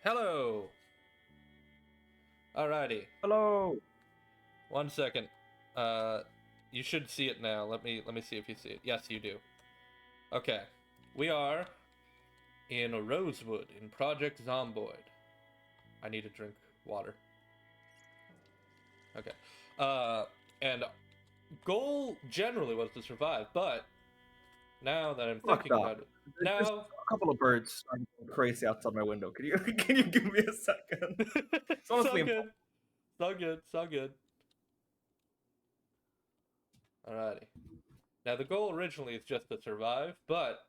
Hello. Alrighty. Hello. 1 second. Uh, you should see it now. Let me see if you see it. Yes, you do. Okay. We are in Rosewood in Project Zomboid. I need to drink water. Okay. Uh, and goal generally was to survive, but now that I'm Fuck thinking that. about it, There's just now a couple of birds starting to go crazy outside my window. Can you can you give me a second? It's so honestly good, impossible. so good, so good. Alrighty. Now the goal originally is just to survive, but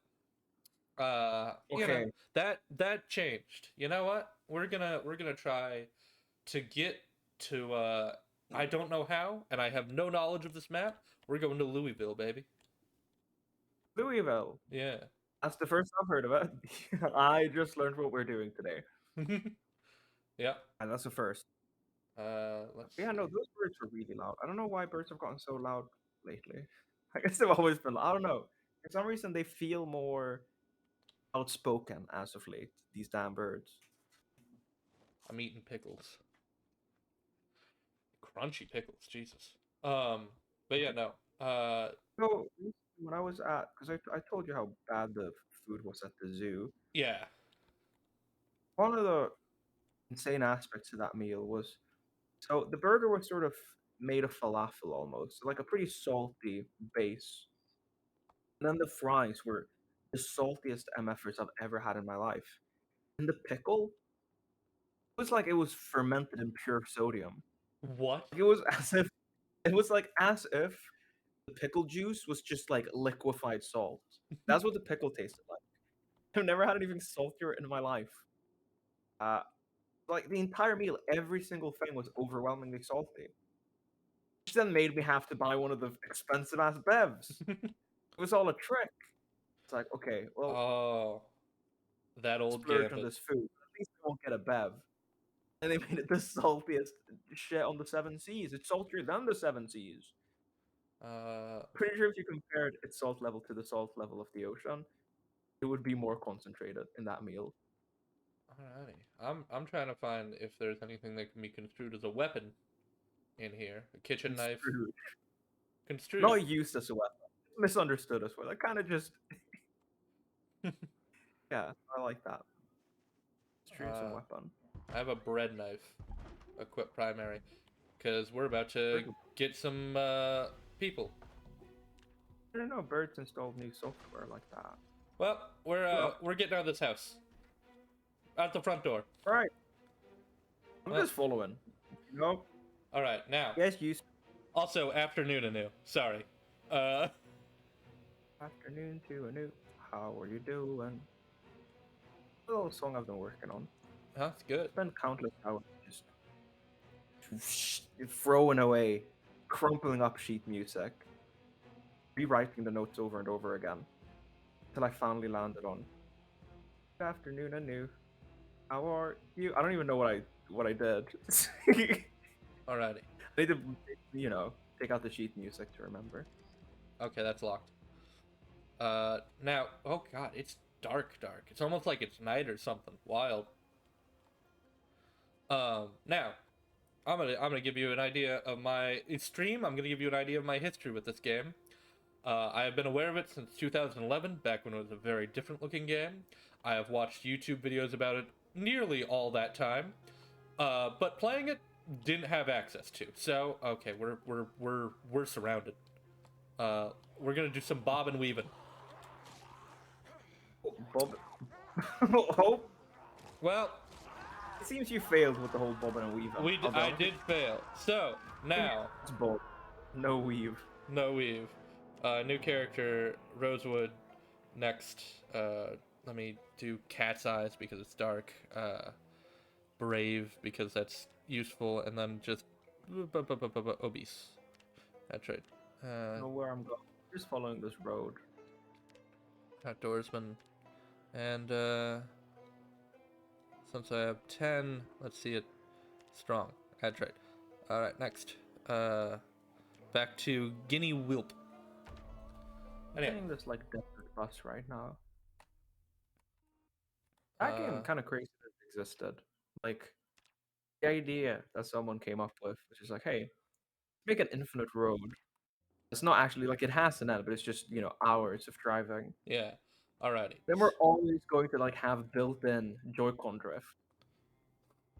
Okay. that changed. You know what? We're gonna try to get to I don't know how, and I have no knowledge of this map. We're going to Louisville, baby. Louisville. Yeah. That's the first I've heard of it. I just learned what we're doing today. Yeah. And that's the first. Let's Yeah, no, see. those birds were really loud. I don't know why birds have gotten so loud lately. I guess they've always been loud. I don't know. For some reason they feel more outspoken as of late, these damn birds. I'm eating pickles. Crunchy pickles, Jesus. Um, but yeah, no. So when I was at, because I told you how bad the food was at the zoo. Yeah. One of the insane aspects of that meal was so the burger was sort of made of falafel almost, so like a pretty salty base. And then the fries were the saltiest MFers I've ever had in my life. And the pickle was like it was fermented in pure sodium. What? Like it was as if it was like as if the pickle juice was just like liquefied salt. That's what the pickle tasted like. I've never had anything saltier in my life. Uh, like the entire meal, every single thing was overwhelmingly salty, which then made me have to buy one of the expensive ass bevs. It was all a trick. It's like, okay, well, Oh, that old splurge on gambit. this food. At least I won't get a bev. And they made it the saltiest shit on the seven seas. It's saltier than the seven seas. Uh, Pretty sure if you compared its salt level to the salt level of the ocean, it would be more concentrated in that meal. alrighty. I'm trying to find if there's anything that can be construed as a weapon in here. A kitchen knife. Construed. Construed. Not used as a weapon. Misunderstood as well. I kind of just, yeah, I like that. Construed as a uh, weapon. I have a bread knife, equipped primary, because we're about Where to do get some people. I don't know. Birds installed new software like that. Well, Well, we're getting out of this house. Out the front door. all right. I'm Well, just following. No. all right. Now, Yes, you. also afternoon anew. Sorry. Uh, Afternoon to a new. How are you doing? A little song I've been working on. that's good. Spent countless hours just throwing away, crumpling up sheet music, rewriting the notes over and over again, until I finally landed on. Good afternoon anew. How are you? I don't even know what I did. I Alrighty. need to, take out the sheet music to remember. Okay, that's locked. Now, oh god, it's dark, dark. It's almost like it's night or something. Wild. Now, I'm gonna give you an idea of my stream. I'm gonna give you an idea of my history with this game. I have been aware of it since 2011, back when it was a very different looking game. I have watched YouTube videos about it nearly all that time, but playing it didn't have access to. So okay, we're surrounded. We're gonna do some bob and weaving. Bob. Oh, Well, it seems you failed with the whole bobbin and weaving. I'll be I honest. did fail. So now, It's bob, no weave. no weave. New character Rosewood. Next, let me do cat's eyes because it's dark. Brave because that's useful, and then just obese. That's right. I don't know where I'm going. Just following this road. Outdoorsman, and since I have 10, let's see it. Strong. That's right. All right, next. Back to Guinea Whelp. I'm Anyway, getting this like desert bus right now. That game uh, kind of crazy. existed. Like the idea that someone came up with, which is like, hey, make an infinite road. It's not actually like it has an end, but it's just hours of driving. Yeah. Alrighty. Then we're always going to like have built-in Joy-Con drift.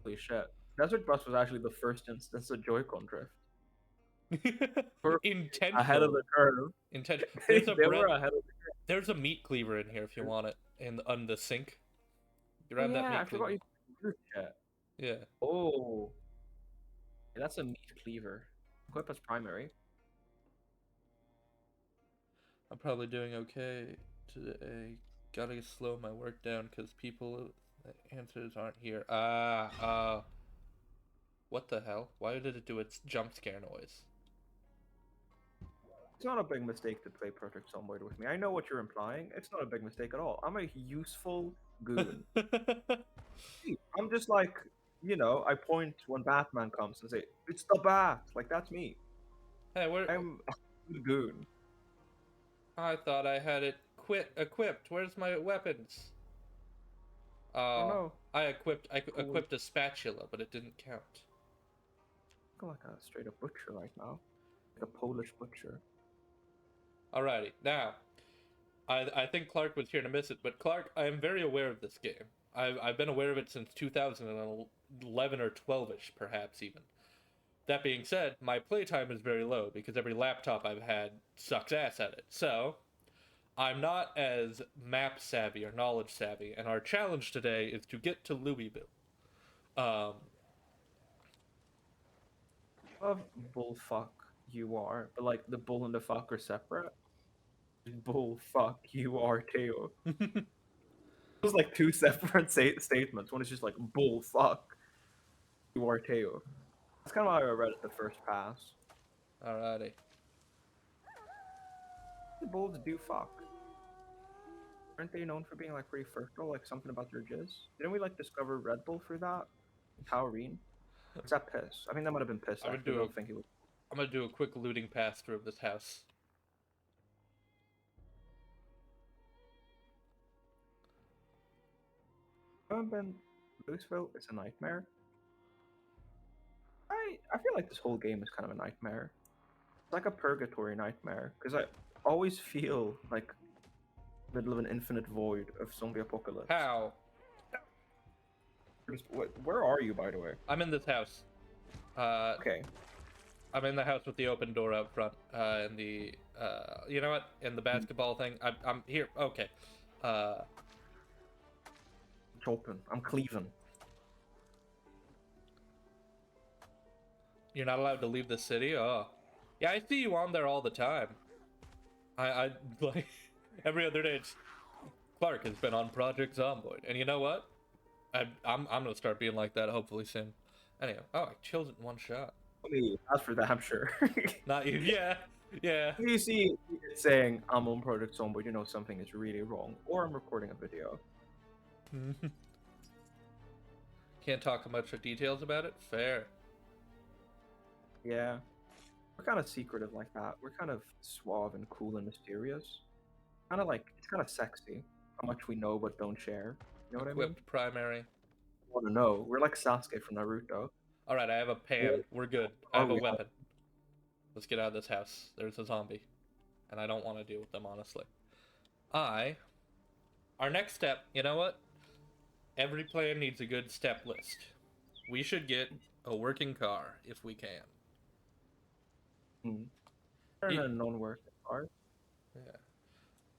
Holy shit! Desert Bus was actually the first instance of Joy-Con drift. Perfect. Ahead of Intentional. the curve. Intentional. they There's a were bread. ahead of the There's a meat cleaver in here if you curve. want it on the sink. Oh Grab that yeah, I meat forgot cleaver. you could do shit. Yeah. Oh, yeah, that's a meat cleaver. Equip as primary. I'm probably doing okay today. Gotta slow my work down because people answers aren't here. What the hell? Why did it do its jump scare noise? It's not a big mistake to play Project Zomboid with me. I know what you're implying. It's not a big mistake at all. I'm a useful goon. I'm just like, I point when Batman comes and say, "It's the Bat." Like that's me. Hey, where? I'm a goon. I thought I had it equipped. Where's my weapons? Oh Oh, no. I Cool. equipped a spatula, but it didn't count. I feel like a straight up butcher right now. Like a Polish butcher. Alrighty, now I think Clark was here to miss it, but Clark, I am very aware of this game. I've been aware of it since 2011 or 12ish, perhaps even. That being said, my playtime is very low because every laptop I've had sucks ass at it. So I'm not as map savvy or knowledge savvy, and our challenge today is to get to Louisville. Um, Love bullfuck you are, but like the bull and the fuck are separate. Bullfuck you are too. It was like two separate statements. One is just like bullfuck you are too. That's kind of how I read it the first pass. Alrighty. The bulls do fuck. Aren't they known for being like pretty fertile? Like something about their jizz? Didn't we like discover Red Bull through that? Taurine? Is that piss? I think that might have been piss I'm gonna actually. I do a don't think it was. I'm gonna do a quick looting pass through of this house. I haven't been. Louisville is a nightmare. I feel like this whole game is kind of a nightmare. It's like a purgatory nightmare because I always feel like middle of an infinite void of zombie apocalypse. How? Where are you, by the way? I'm in this house. Okay. I'm in the house with the open door out front. And the you know what? In the basketball thing. I'm here. Okay. It's open. I'm cleaving. You're not allowed to leave the city. Oh, yeah. I see you on there all the time. I like every other day. It's, Clark has been on Project Zomboid, and you know what? I'm gonna start being like that hopefully soon. Anyway, oh, I killed it in one shot. I mean, as for that, I'm sure. Not you. Yeah, yeah. You see it saying I'm on Project Zomboid, you know something is really wrong, or I'm recording a video. Can't talk much details about it. Fair. Yeah. We're kind of secretive like that. We're kind of suave and cool and mysterious. Kind of like, it's kind of sexy how much we know but don't share. You know what I mean? Equipped primary. Want to know. We're like Sasuke from Naruto. All right, I have a pan. We're good. I Oh, have a we weapon. Let's get out of this house. There's a zombie, and I don't want to deal with them honestly. Our next step. You know what? Every player needs a good step list. We should get a working car if we can. Turn a non-working art.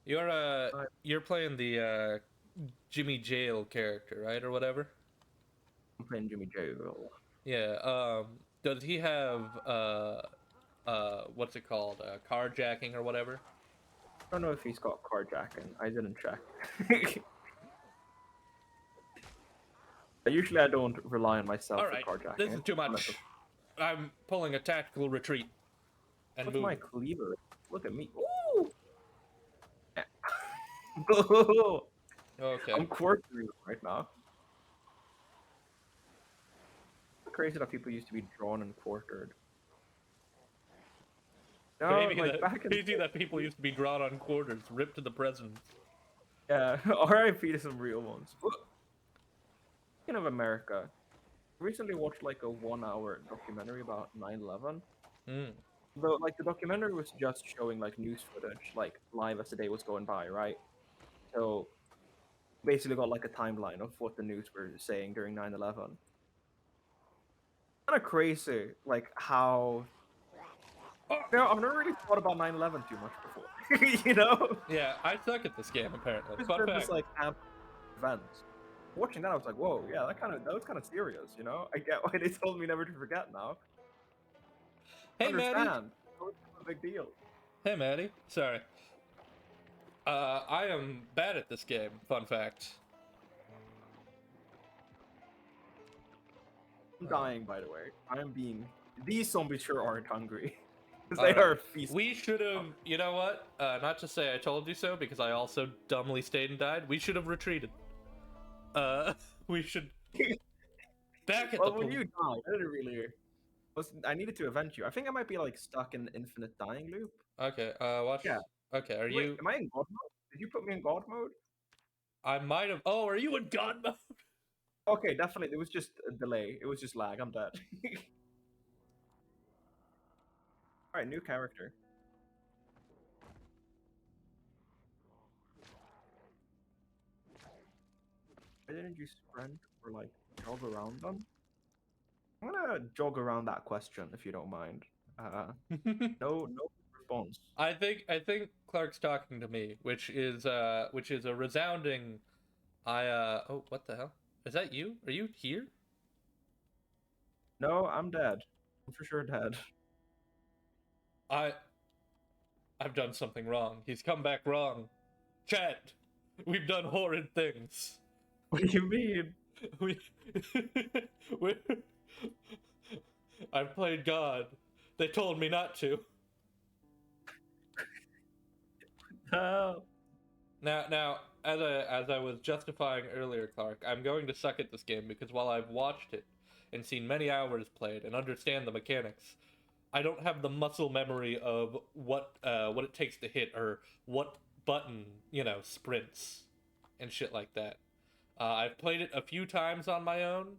Yeah. You're playing the Jimmy Jail character, right, or whatever? I'm playing Jimmy Jail. Yeah. Does he have what's it called? Carjacking or whatever? I don't know if he's got carjacking. I didn't check. Usually I don't rely on myself All right. for carjacking. This is too much. I'm pulling a tactical retreat. And What's moving. my cleaver? Look at me. Ooh! Okay. I'm quartering right now. Crazy that people used to be drawn and quartered. No, like back in Crazy that people used to be drawn on quarters, ripped to the president. yeah, R.I.P. to some real ones. speaking of America, I recently watched like a 1 hour documentary about 9/11. Mm. Though like the documentary was just showing like news footage, like live as the day was going by, right? So basically got like a timeline of what the news were saying during 9/11. Kind of crazy, like how I've never really thought about 9/11 too much before. You know? Yeah, I suck at this game apparently. It's Fun been this fact. like event. Watching that, I was like, whoa, yeah, that was kind of serious, you know? I get why they told me never to forget now. I Hey, Maddie. understand. It was a big deal. Hey, Maddie. Sorry. I am bad at this game. Fun fact. I'm dying, by the way. I am being. These zombies sure aren't hungry. Because All they right. are feasting. We should have. You know what? Not to say I told you so, because I also dumbly stayed and died. We should have retreated. We should back at the Well, when pool. you died, I didn't really. I needed to avenge you. I think I might be like stuck in an infinite dying loop. Okay. Watch. Yeah. Okay. Are Wait, you? am I in God mode? Did you put me in God mode? I might have. Oh, are you in God mode? Okay, definitely. It was just a delay. It was just lag. I'm dead. All right, new character. Why didn't you sprint or like jog around them? I'm gonna jog around that question if you don't mind. No response. I think Clark's talking to me, which is a resounding. Oh, what the hell? Is that you? Are you here? No, I'm dead. I'm for sure dead. I I've done something wrong. He's come back wrong. Chat. We've done horrid things. What do you mean? We we I've played God. They told me not to. Oh. Now, as I was justifying earlier, Clark, I'm going to suck at this game because while I've watched it and seen many hours played and understand the mechanics, I don't have the muscle memory of what it takes to hit or what button sprints and shit like that. I've played it a few times on my own,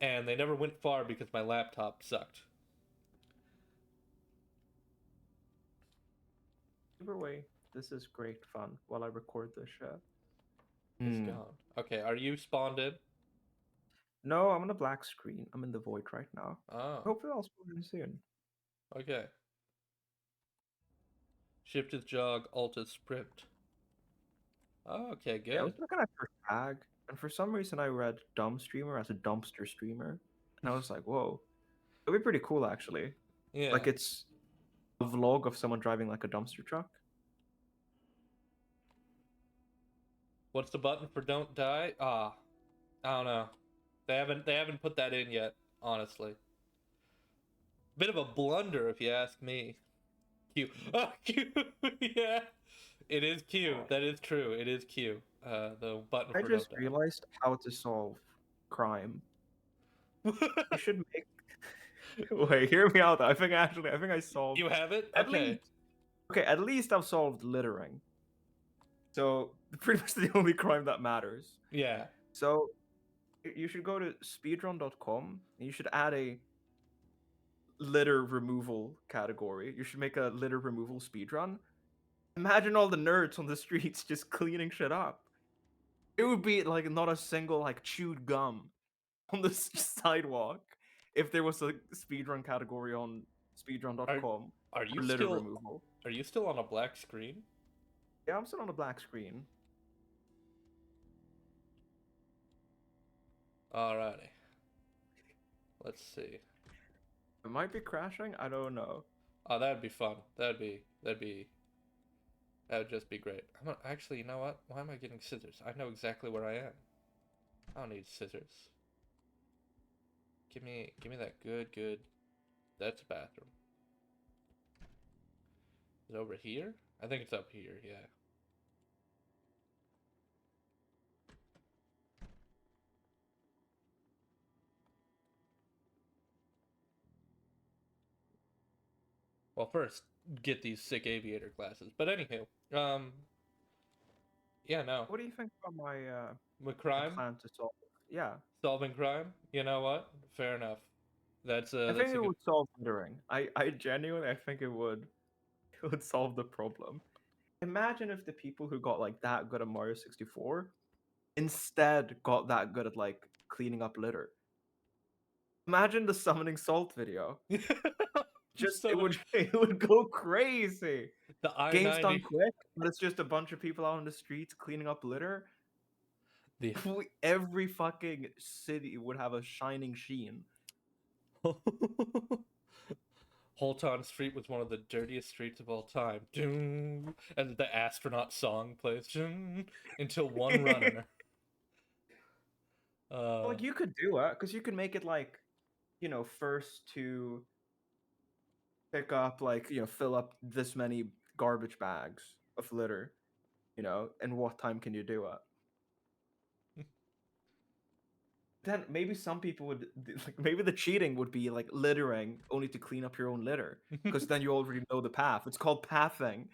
and they never went far because my laptop sucked. Either way, this is great fun while I record this shit. It's gone. Okay, are you spawned in? No, I'm on a black screen. I'm in the void right now. Oh, Hopefully I'll spawn in soon. okay. Shift is jog, alt is sprint. Oh, okay, Yeah, I was good. looking at her tag, and for some reason I read dumb streamer as a dumpster streamer. And I was like, whoa. It'd be pretty cool actually. Yeah. Like it's a vlog of someone driving like a dumpster truck. What's the button for don't die? Ah, I don't know. They haven't put that in yet, honestly. Bit of a blunder if you ask me. Q. Oh, Q. Yeah. It is Q. That is true. It is Q. The button I for don't just realized how to solve crime. die. You should make wait, hear me out. I think I solved You have it? at Okay. least okay, at least I've solved littering. So pretty much the only crime that matters. Yeah. So you should go to speedrun.com and you should add a litter removal category. You should make a litter removal speedrun. Imagine all the nerds on the streets just cleaning shit up. It would be like not a single like chewed gum on the sidewalk if there was a speedrun category on Are speedrun.com are you for litter still removal. are you still on a black screen? Yeah, I'm still on a black screen. Alrighty. Let's see. It might be crashing. I don't know. Oh, that'd be fun. That would just be great. Actually, you know what? Why am I getting scissors? I know exactly where I am. I don't need scissors. Give me that good. That's a bathroom. Is it over here? I think it's up here, yeah. Well, first, get these sick aviator glasses. But anywho, yeah, no. What do you think about my With my crime? plan to solve? Yeah. Solving crime? You know what? Fair enough. That's I a think that's a it good. would solve littering. I genuinely I think it would it would solve the problem. Imagine if the people who got like that good at Mario 64 instead got that good at like cleaning up litter. Imagine the summoning salt video. Just it would Summoning it would go crazy. the Game's I-90. done quick, but it's just a bunch of people out on the streets cleaning up litter. The Every fucking city would have a shining sheen. Holton Street was one of the dirtiest streets of all time. Doom, and the astronaut song plays doom, until one runner. Uh, Like you could do it because you could make it like, first to pick up like, fill up this many garbage bags of litter, and what time can you do it? Then maybe some people would like maybe the cheating would be like littering only to clean up your own litter because then you already know the path. It's called pathing.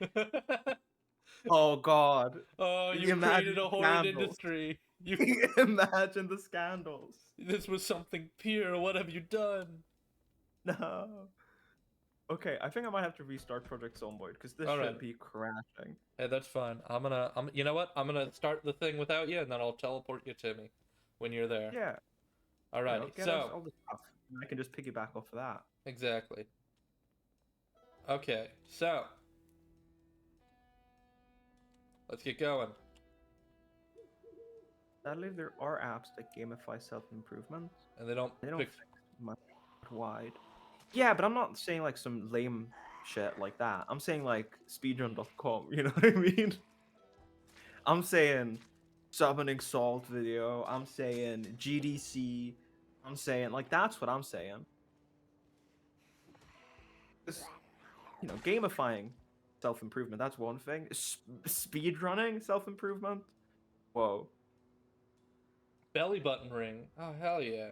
Oh God. oh, you've Imagine created a the horrid scandals. industry. You. Imagine the scandals. This was something pure. What have you done? No. Okay, I think I might have to restart Project Zomboid because this All should right. be crashing. Hey, that's fine. You know what? I'm gonna start the thing without you, and then I'll teleport you to me when you're there. Yeah, Alrighty. get us So, all the stuff. And I can just piggyback off of that. exactly. Okay. So, let's get going. Sadly, there are apps that gamify self-improvement. And they don't They don't fix. fix much wide. Yeah, but I'm not saying like some lame shit like that. I'm saying like speedrun.com, you know what I mean? I'm saying summoning salt video. I'm saying GDC. I'm saying like that's what I'm saying. Just, gamifying self-improvement, that's one thing. Speedrunning self-improvement? Whoa. Belly button ring. Oh, hell yeah.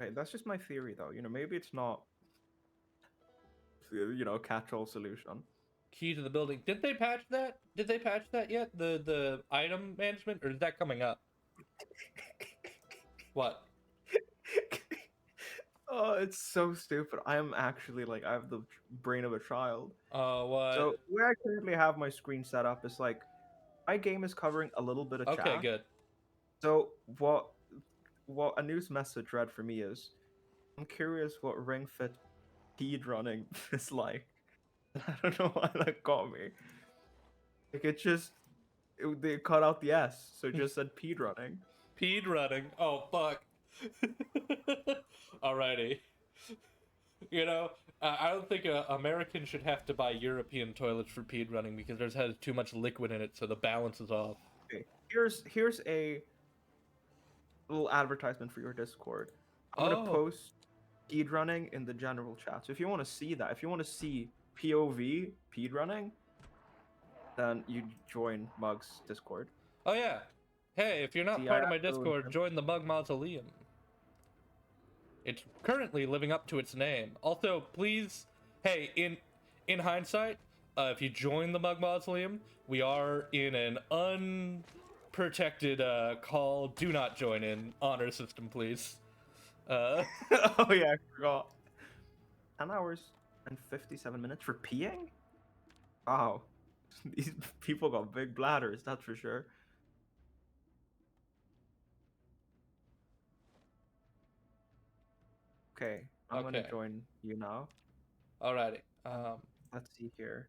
Okay, that's just my theory though. Maybe it's not a catch-all solution. Key to the building. Did they patch that? Did they patch that yet? The item management, or is that coming up? What? Oh, it's so stupid. I am actually like I have the brain of a child. What? So where I currently have my screen set up is like my game is covering a little bit of Okay, chat. good. So what a news message read for me is, I'm curious what Ring Fit speed running is like. I don't know why that got me. Like they cut out the S, so it just said speed running. Peed running. Oh, fuck. Alrighty. I don't think Americans should have to buy European toilets for peed running because there's has too much liquid in it, so the balance is off. Okay, here's a little advertisement for your Discord. I'm gonna Oh, post speed running in the general chat. So if you want to see that, if you want to see POV speed running, then you join Mug's Discord. oh yeah. Hey, if you're not See, I part of my have the Discord, join the Mug Mausoleum. It's currently living up to its name. Also, please, hey, in hindsight, if you join the Mug Mausoleum, we are in an unprotected call. Do not join in honor system, please. Oh yeah, I forgot. 10 hours and 57 minutes for peeing? Wow. These people got big bladders, that's for sure. Okay, I'm gonna Okay. join you now. Alrighty. Let's see here.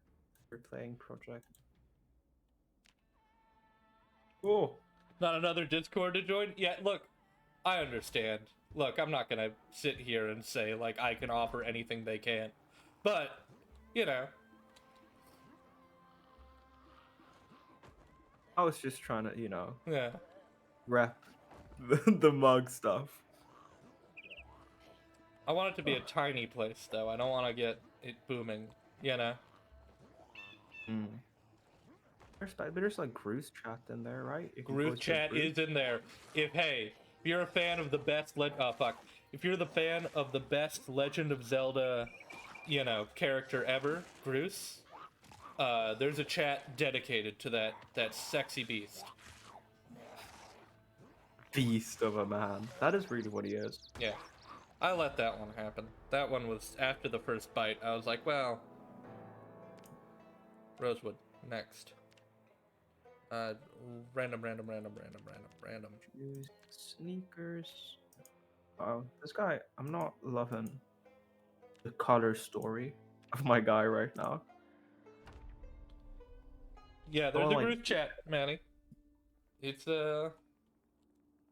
We're playing Project. Oh, Not another Discord to join? Yeah, look, I understand. Look, I'm not gonna sit here and say, like, I can offer anything they can't. But, you know. I was just trying to, Yeah. rep the mug stuff. I want it to be a tiny place, though. I don't want to get it booming, you know? Mm. There's like Gru's chat in there, right? You can Groove post your chat Gru. is in there. If you're a fan of the best if you're the fan of the best Legend of Zelda, character ever, Groose, There's a chat dedicated to that sexy beast. Beast of a man. That is really what he is. Yeah, I let that one happen. That one was after the first bite. I was like, well, Rosewood next. Uh, random. Shoes, sneakers. Oh, this guy, I'm not loving the color story of my guy right now. Yeah, I there's want a like group chat, Manny. It's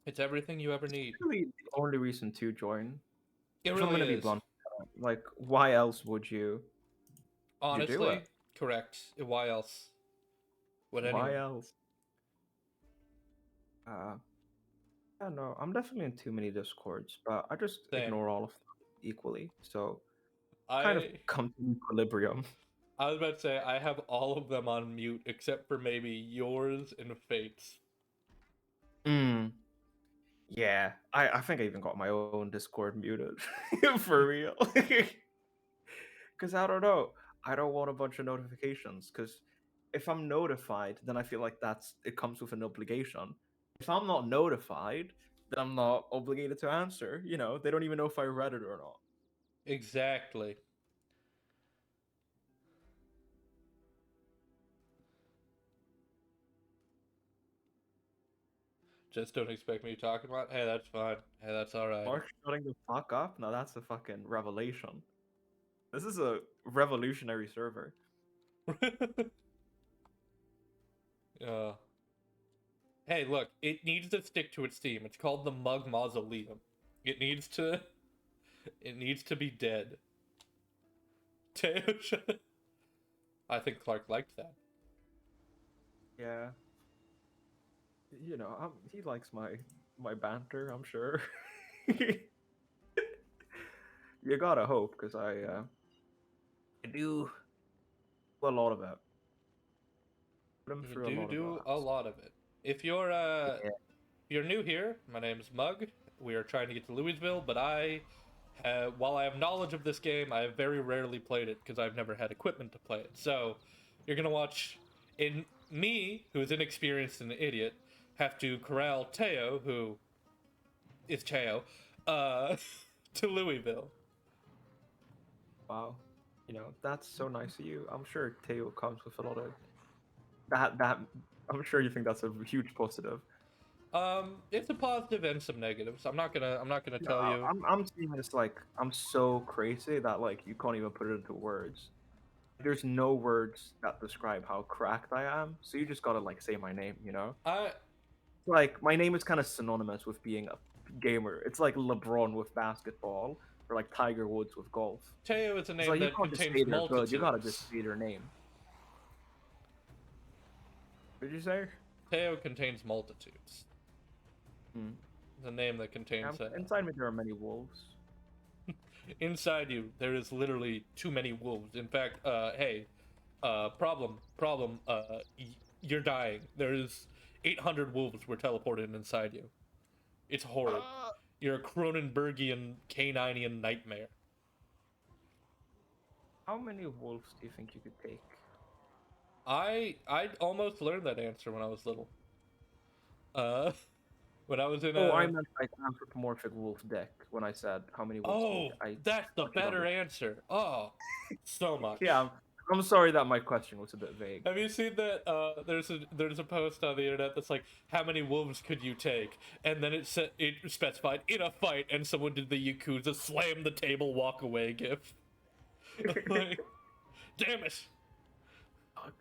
it's everything you ever need. really the only reason to join. It If I'm really gonna be is. blunt, like why else would you do it? Honestly, correct. Why else would Why anyone? else? Uh, I don't know. I'm definitely in too many discords, but I just Same. ignore all of them equally. So kind of I come to equilibrium. I was about to say I have all of them on mute except for maybe yours and Fate's. Mm, yeah, I think I even got my own Discord muted for real. Because I don't know. I don't want a bunch of notifications. Because if I'm notified, then I feel like it comes with an obligation. If I'm not notified, then I'm not obligated to answer. You know, they don't even know if I read it or not. Exactly. Just don't expect me to talk about. Hey, that's fine. Hey, that's all right. Mark shutting the fuck up? No, that's a fucking revelation. This is a revolutionary server. uh, hey, look, it needs to stick to its theme. It's called the Mug Mausoleum. It needs to. It needs to be dead. Teo, I think Clark liked that. Yeah, you know, he likes my banter. I'm sure. You gotta hope, because I do a lot of it. Put him You through a do lot of do a that. lot of it. If you're new here, my name's Mug. We are trying to get to Louisville, but while I have knowledge of this game, I have very rarely played it because I've never had equipment to play it. So, you're gonna watch in me, who is inexperienced and an idiot, have to corral Teo, who is Teo, uh, to Louisville. Wow. You know, that's so nice of you. I'm sure Teo comes with a lot of that I'm sure you think that's a huge positive. It's a positive and some negatives. I'm not gonna No, tell you. I'm seeing this like I'm so crazy that like you can't even put it into words. There's no words that describe how cracked I am, so you just gotta like say my name, you know? I Like my name is kind of synonymous with being a gamer. It's like LeBron with basketball, or like Tiger Woods with golf. Teo is a It's name like you that can't just contains say they're good. You gotta just multitudes. say their name. What did you say? Teo contains multitudes. Hmm. It's a name that Yeah, contains inside me there are many wolves. inside you. There is literally too many wolves. In fact, hey, problem. You're dying. There's 800 wolves were teleported inside you. It's horrid. You're a Cronenbergian caninian nightmare. How many wolves do you think you could take? I almost learned that answer when I was little. Uh, when I was in Oh, I a meant like anthropomorphic wolf deck when I said how many wolves do you oh, think I that's the want you to better understand. answer. Oh, so Yeah, much. I'm sorry that my question was a bit vague. Have you seen that? There's a post on the internet that's like, how many wolves could you take? And then it specified in a fight, and someone did the Yakuza slam the table, walk away gif. Like, damn it! Fuck.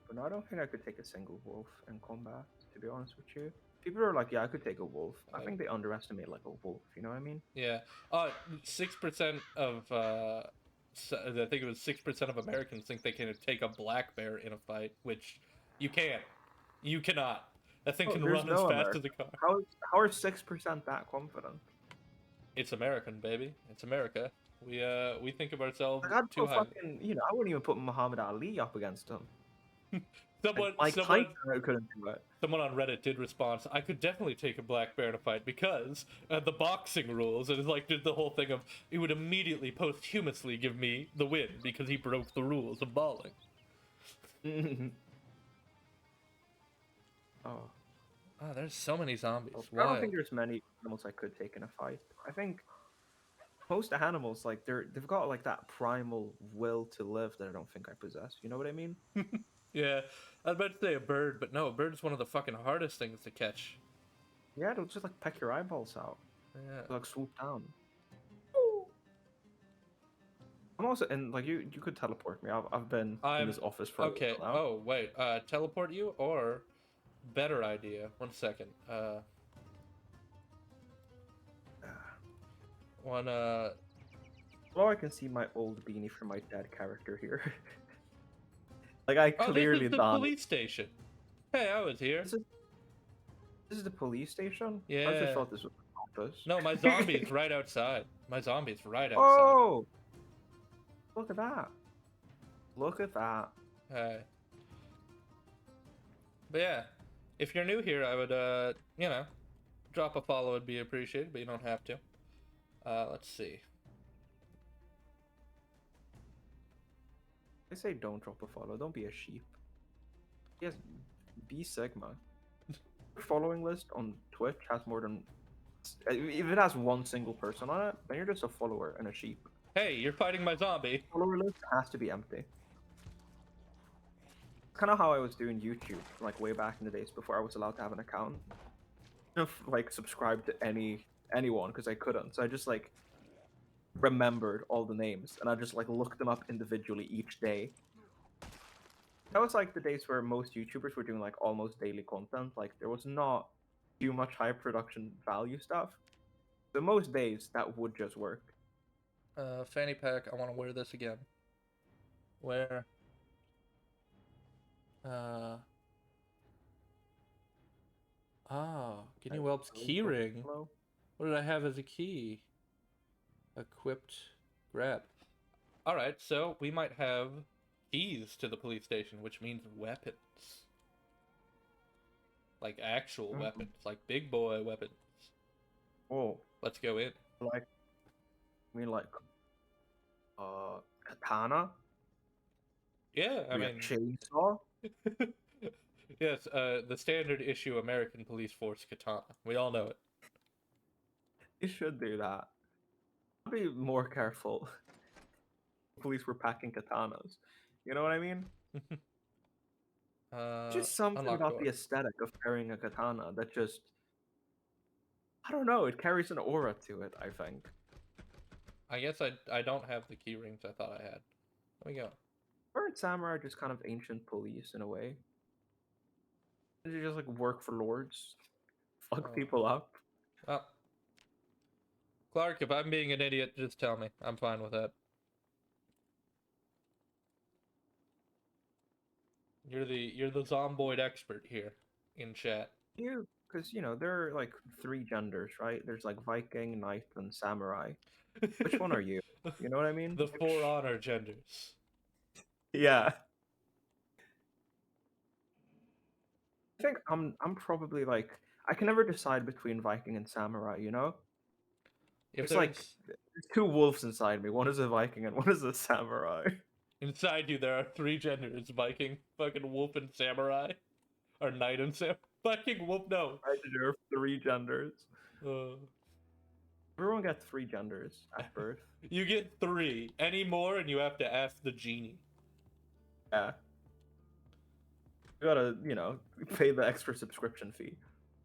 But no, I don't think I could take a single wolf in combat, to be honest with you. People are like, yeah, I could take a wolf. I think they underestimate like a wolf, you know what I mean? Yeah. 6% of I think it was 6% of Americans think they can take a black bear in a fight, which you can't. You cannot. That thing Oh, can there's run as no fast America. as a car. How are 6% that confident? It's American, baby. It's America. We think of ourselves Like I'd too put highly. fucking, you know, I wouldn't even put Muhammad Ali up against him. Someone, Mike someone, Tyson couldn't do it. someone on Reddit did respond. I could definitely take a black bear in a fight because the boxing rules. And it's like did the whole thing of it would immediately posthumously give me the win because he broke the rules of bawling. Oh, Oh, there's so many zombies. I don't Wild. think there's many animals I could take in a fight. I think most animals, like they've got like that primal will to live that I don't think I possess. You know what I mean? Yeah, I was about to say a bird, but no, a bird is one of the fucking hardest things to catch. Yeah, they'll just like peck your eyeballs out, Yeah. like swoop down. I'm also and like you could teleport me. I've been in I'm this office for a okay. while now. Oh wait, teleport you or better idea. 1 second. One. Well, I can see my old beanie from my dead character here. Like I Oh, this clearly is the done. police station. Hey, I was here. This is the police station? I just Yeah. thought this was an office. No, my zombie's right outside. My zombie's right outside. Oh! Look at that. Look at that. Hey. But yeah, if you're new here, I would drop a follow would be appreciated, but you don't have to. Let's see. I say don't drop a follow. Don't be a sheep. Yes, be Sigma. Your following list on Twitch has more than... If it has one single person on it, then you're just a follower and a sheep. Hey, you're fighting my zombie. Follower list has to be empty. Kind of how I was doing YouTube, like way back in the days before I was allowed to have an account. Like subscribe to anyone because I couldn't. So I just like remembered all the names and I just like looked them up individually each day. That was like the days where most YouTubers were doing like almost daily content. Like there was not too much high production value stuff. So most days that would just work. Fanny pack. I want to wear this again. Where? Guinea Whelp's keyring. What did I have as a key? Equipped grab. Alright, so we might have keys to the police station, which means weapons. Like actual weapons, like big boy weapons. Oh. Let's go in. Like, I mean, like, katana? Yeah, I mean... chainsaw? Yes, the standard issue American police force katana. We all know it. You should do that. I'd be more careful. Police were packing katanas. You know what I mean? Just something about door. the aesthetic of carrying a katana that just... I don't know, it carries an aura to it, I think. I guess I don't have the key rings I thought I had. Let me go. Aren't samurai just kind of ancient police in a way? They just like work for lords, fuck people up. Well, Clark, if I'm being an idiot, just tell me. I'm fine with that. You're the Zomboid expert here in chat. You, because you know there are like 3 genders, right? There's like Viking, knight, and samurai. Which one are you? You know what I mean? The 4 honor genders. Yeah. I think I'm probably like I can never decide between Viking and samurai, you know? If It's like there's 2 wolves inside me. One is a Viking and one is a samurai. Inside you there are 3 genders: Viking, fucking wolf, and samurai. Or knight and samurai. Fucking wolf, no. I deserve 3 genders. Everyone gets 3 genders at birth. You get 3. Any more and you have to ask the genie. Yeah. You gotta, you know, pay the extra subscription fee.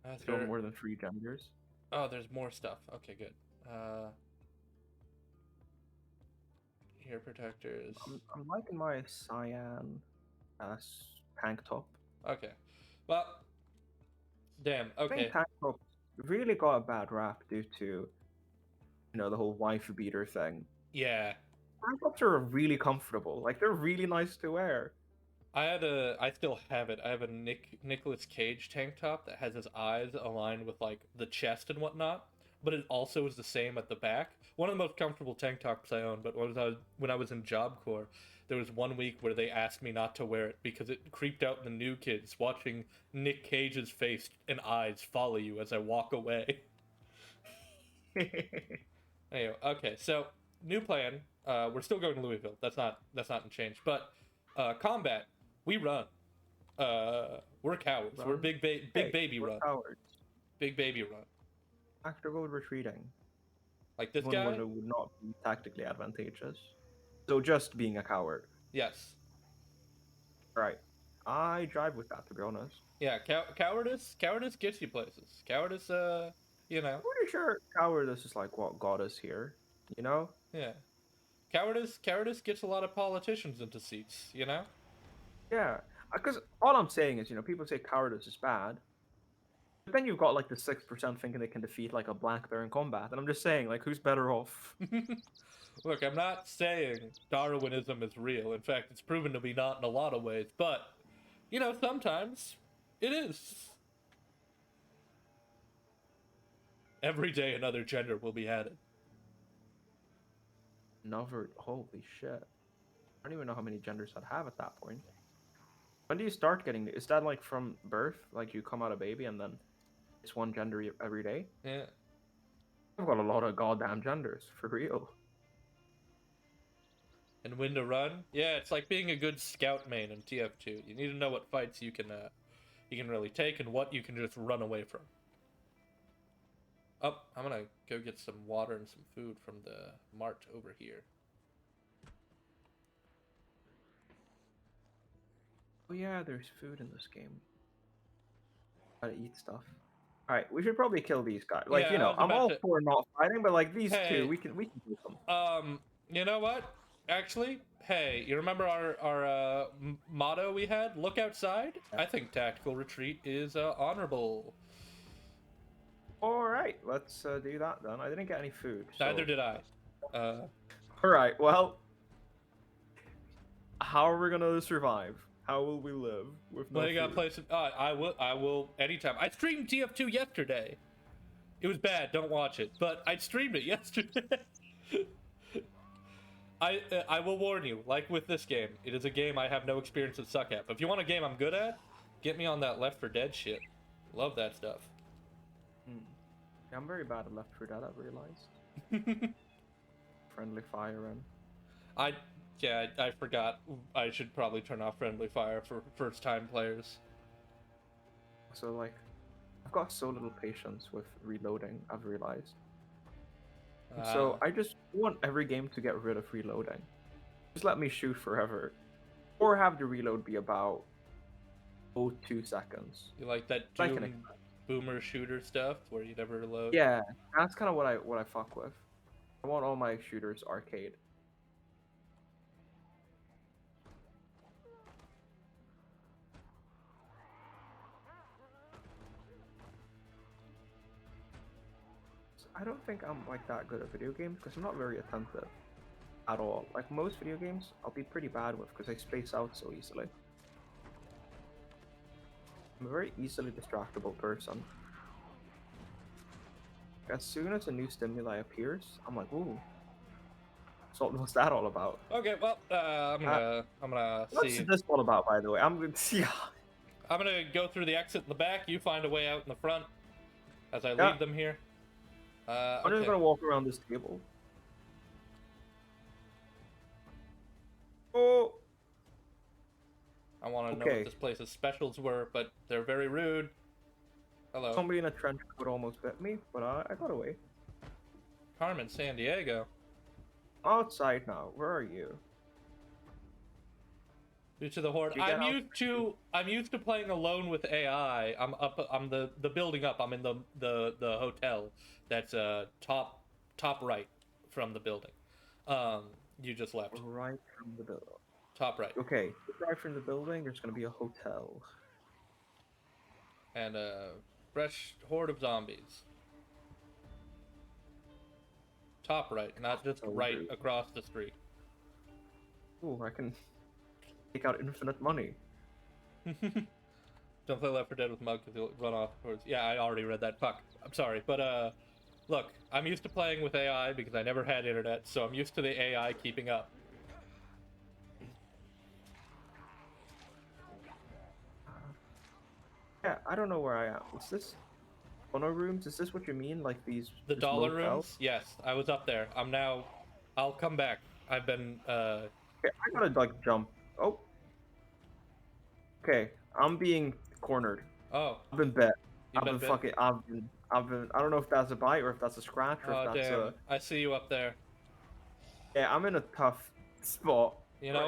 If you want more than 3 genders. Oh, there's more stuff. Okay, good. Ear protectors. I'm liking my cyan tank top. Okay. Well, damn. Okay. I think tank top really got a bad rap due to, you know, the whole wife beater thing. Yeah. Tank tops are really comfortable. Like they're really nice to wear. I still have it. I have a Nicolas Cage tank top that has his eyes aligned with like the chest and whatnot, but it also is the same at the back. One of the most comfortable tank tops I own. But when I was in Job Corps, there was one week where they asked me not to wear it because it creeped out the new kids watching Nick Cage's face and eyes follow you as I walk away. Anyway, okay, so new plan. We're still going to Louisville. That's not change. But combat, we run. We're cowards. We're Run. big Hey, baby we're run. cowards. Big baby run. Tactical retreating. Like this Even when guy. it would not be tactically advantageous. So just being a coward. Yes. Right. I drive with that, to be honest. Yeah. Cowardice gets you places. Cowardice. You know. Pretty sure cowardice is like what got us here. You know? Yeah. Cowardice gets a lot of politicians into seats. You know. Yeah. Because all I'm saying is, people say cowardice is bad. But then you've got like the 6% thinking they can defeat like a black bear in combat. And I'm just saying, like, who's better off? Look, I'm not saying Darwinism is real. In fact, it's proven to be not in a lot of ways. But, sometimes it is. Every day another gender will be added. Another, holy shit. I don't even know how many genders I'd have at that point. When do you start getting, is that like from birth? Like you come out a baby and then it's one gender every day? Yeah. I've got a lot of goddamn genders, for real. And when to run? Yeah, it's like being a good scout main in TF2. You need to know what fights you can really take and what you can just run away from. Oh, I'm gonna go get some water and some food from the mart over here. Oh yeah, there's food in this game. Gotta eat stuff. Alright, we should probably kill these guys. Like, Yeah, I was I'm about all to... for not fighting, but like these Hey, two, we can do them. You know what? Actually, hey, you remember our motto we had? Look outside? Yeah. I think tactical retreat is honorable. Alright, let's do that then. I didn't get any food. So... Neither did I. Alright, well, how are we gonna survive? How will we live with no Well, you gotta food? play some... I will anytime. I streamed TF2 yesterday. It was bad, don't watch it. But I streamed it yesterday. I will warn you, like with this game, it is a game I have no experience to suck at. But if you want a game I'm good at, get me on that Left 4 Dead shit. Love that stuff. Yeah, I'm very bad at Left 4 Dead, I've realized. Friendly fire and... I forgot. I should probably turn off friendly fire for first-time players. So, like, I've got so little patience with reloading, I've realized. So, I just want every game to get rid of reloading. Just let me shoot forever. Or have the reload be about 2 seconds. You like that Doom boomer shooter stuff where you never reload? Yeah, that's kind of what I fuck with. I want all my shooters arcade. I don't think I'm like that good at video games because I'm not very attentive at all. Like most video games, I'll be pretty bad with because I space out so easily. I'm a very easily distractible person. As soon as a new stimuli appears, I'm like, ooh. So what's that all about? Okay, well, I'm gonna What's see. this all about, by the way? I'm gonna see. I'm gonna go through the exit in the back. You find a way out in the front as I Yeah. leave them here. I'm just gonna walk around this table. Oh. I want to know what this place's specials were, but they're very rude. Hello. Somebody in a trench coat almost bit me, but I got away. Carmen San Diego. Outside now. Where are you? Due to the horde. I'm used to playing alone with AI. I'm the building up. I'm in the hotel that's top right from the building. You just left. Right from the building. Top right. Okay, right from the building, there's gonna be a hotel. And a fresh horde of zombies. Top right, not just right across the street. Ooh, I can take out infinite money. Don't play Left 4 Dead with Mug because he'll run off towards... Yeah, I already read that. Fuck. I'm sorry. But, look, I'm used to playing with AI because I never had internet, so I'm used to the AI keeping up. Yeah, I don't know where I am. Is this honor rooms? Is this what you mean? Like these The this dollar motel? rooms? Yes, I was up there. I'm now. I'll come back. I've been. Okay, I gotta like jump. Oh, okay. I'm being cornered. Oh, I've been bit. you've been bit. I've been. I don't know if that's a bite or if that's a scratch or if Oh that's a. damn! I see you up there. Yeah, I'm in a tough spot You know right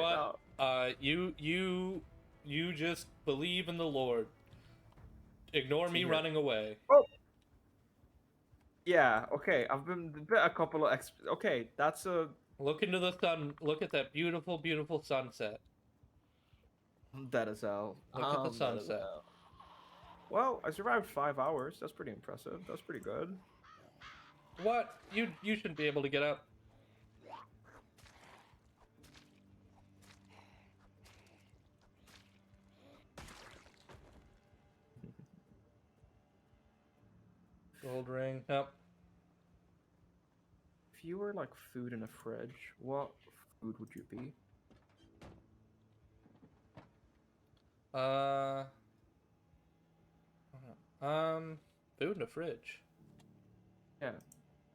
what? now. You just believe in the Lord. Ignore See me here. running away. Oh, yeah. Okay, I've been bit a couple of. Okay, that's a. Look into the sun. Look at that beautiful, beautiful sunset. I'm dead as hell. Look at the I'm dead as sunset. hell. Well, I survived 5 hours. That's pretty impressive. That's pretty good. What? You shouldn't be able to get up. Gold ring. Yep. If you were like food in a fridge, what food would you be? Uh. Um. Food in the fridge. Yeah,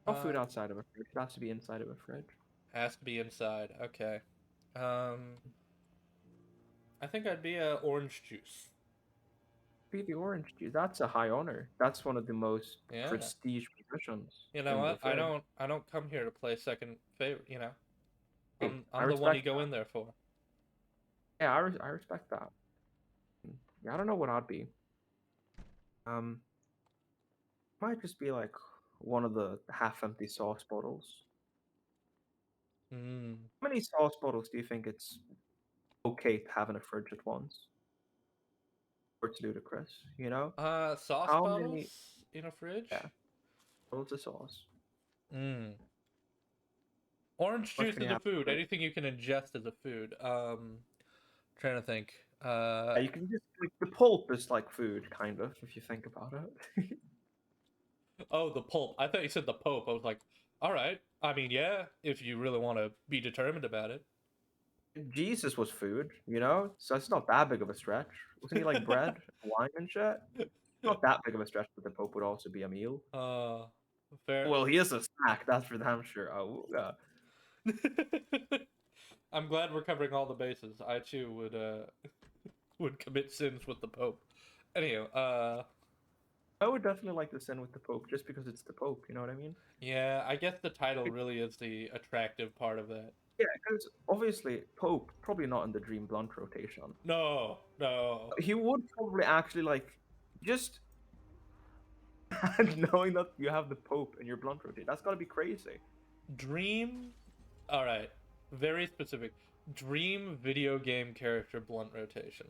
not food Uh. outside of a fridge. It has to be inside of a fridge. Has to be inside. Okay. Um. I think I'd be a orange juice. Be the orange juice. That's a high honor. That's one of the most Yeah. prestige positions You know in the what? fridge. I don't come here to play second favorite. You know. Hey, I I'm the one you respect go that. in there for. Yeah, I respect that. Yeah, I don't know what I'd be. Um, might just be like one of the half-empty sauce bottles. Hmm. How many sauce bottles do you think it's okay to have in a fridge at once? Or it's ludicrous, you know? Sauce How bottles many? in a fridge? Yeah, bottles of sauce. Hmm. Orange Much juice can you is a have in food. a fridge? Anything you can ingest is a food. Trying to think. Yeah, you can just like the pulp is like food, kind of, if you think about it. Oh, the pulp. I thought you said the Pope. I was like, all right. I mean, yeah, if you really want to be determined about it. Jesus was food, you know? So it's not that big of a stretch. Wasn't he like bread, wine, and shit? Not that big of a stretch, but the Pope would also be a meal. uh, fair. Well, he is a snack, that's for damn sure. Oh, I'm glad we're covering all the bases. I too would commit sins with the Pope. Anyhow, I would definitely like to sin with the Pope just because it's the Pope, you know what I mean? yeah, I guess the title Like, really is the attractive part of that. yeah, because obviously Pope probably not in the Dream Blunt rotation. No, no. He would probably actually like just knowing that you have the Pope in your blunt rotation. That's gotta be crazy. Dream. All right, very specific. Dream video game character blunt rotation.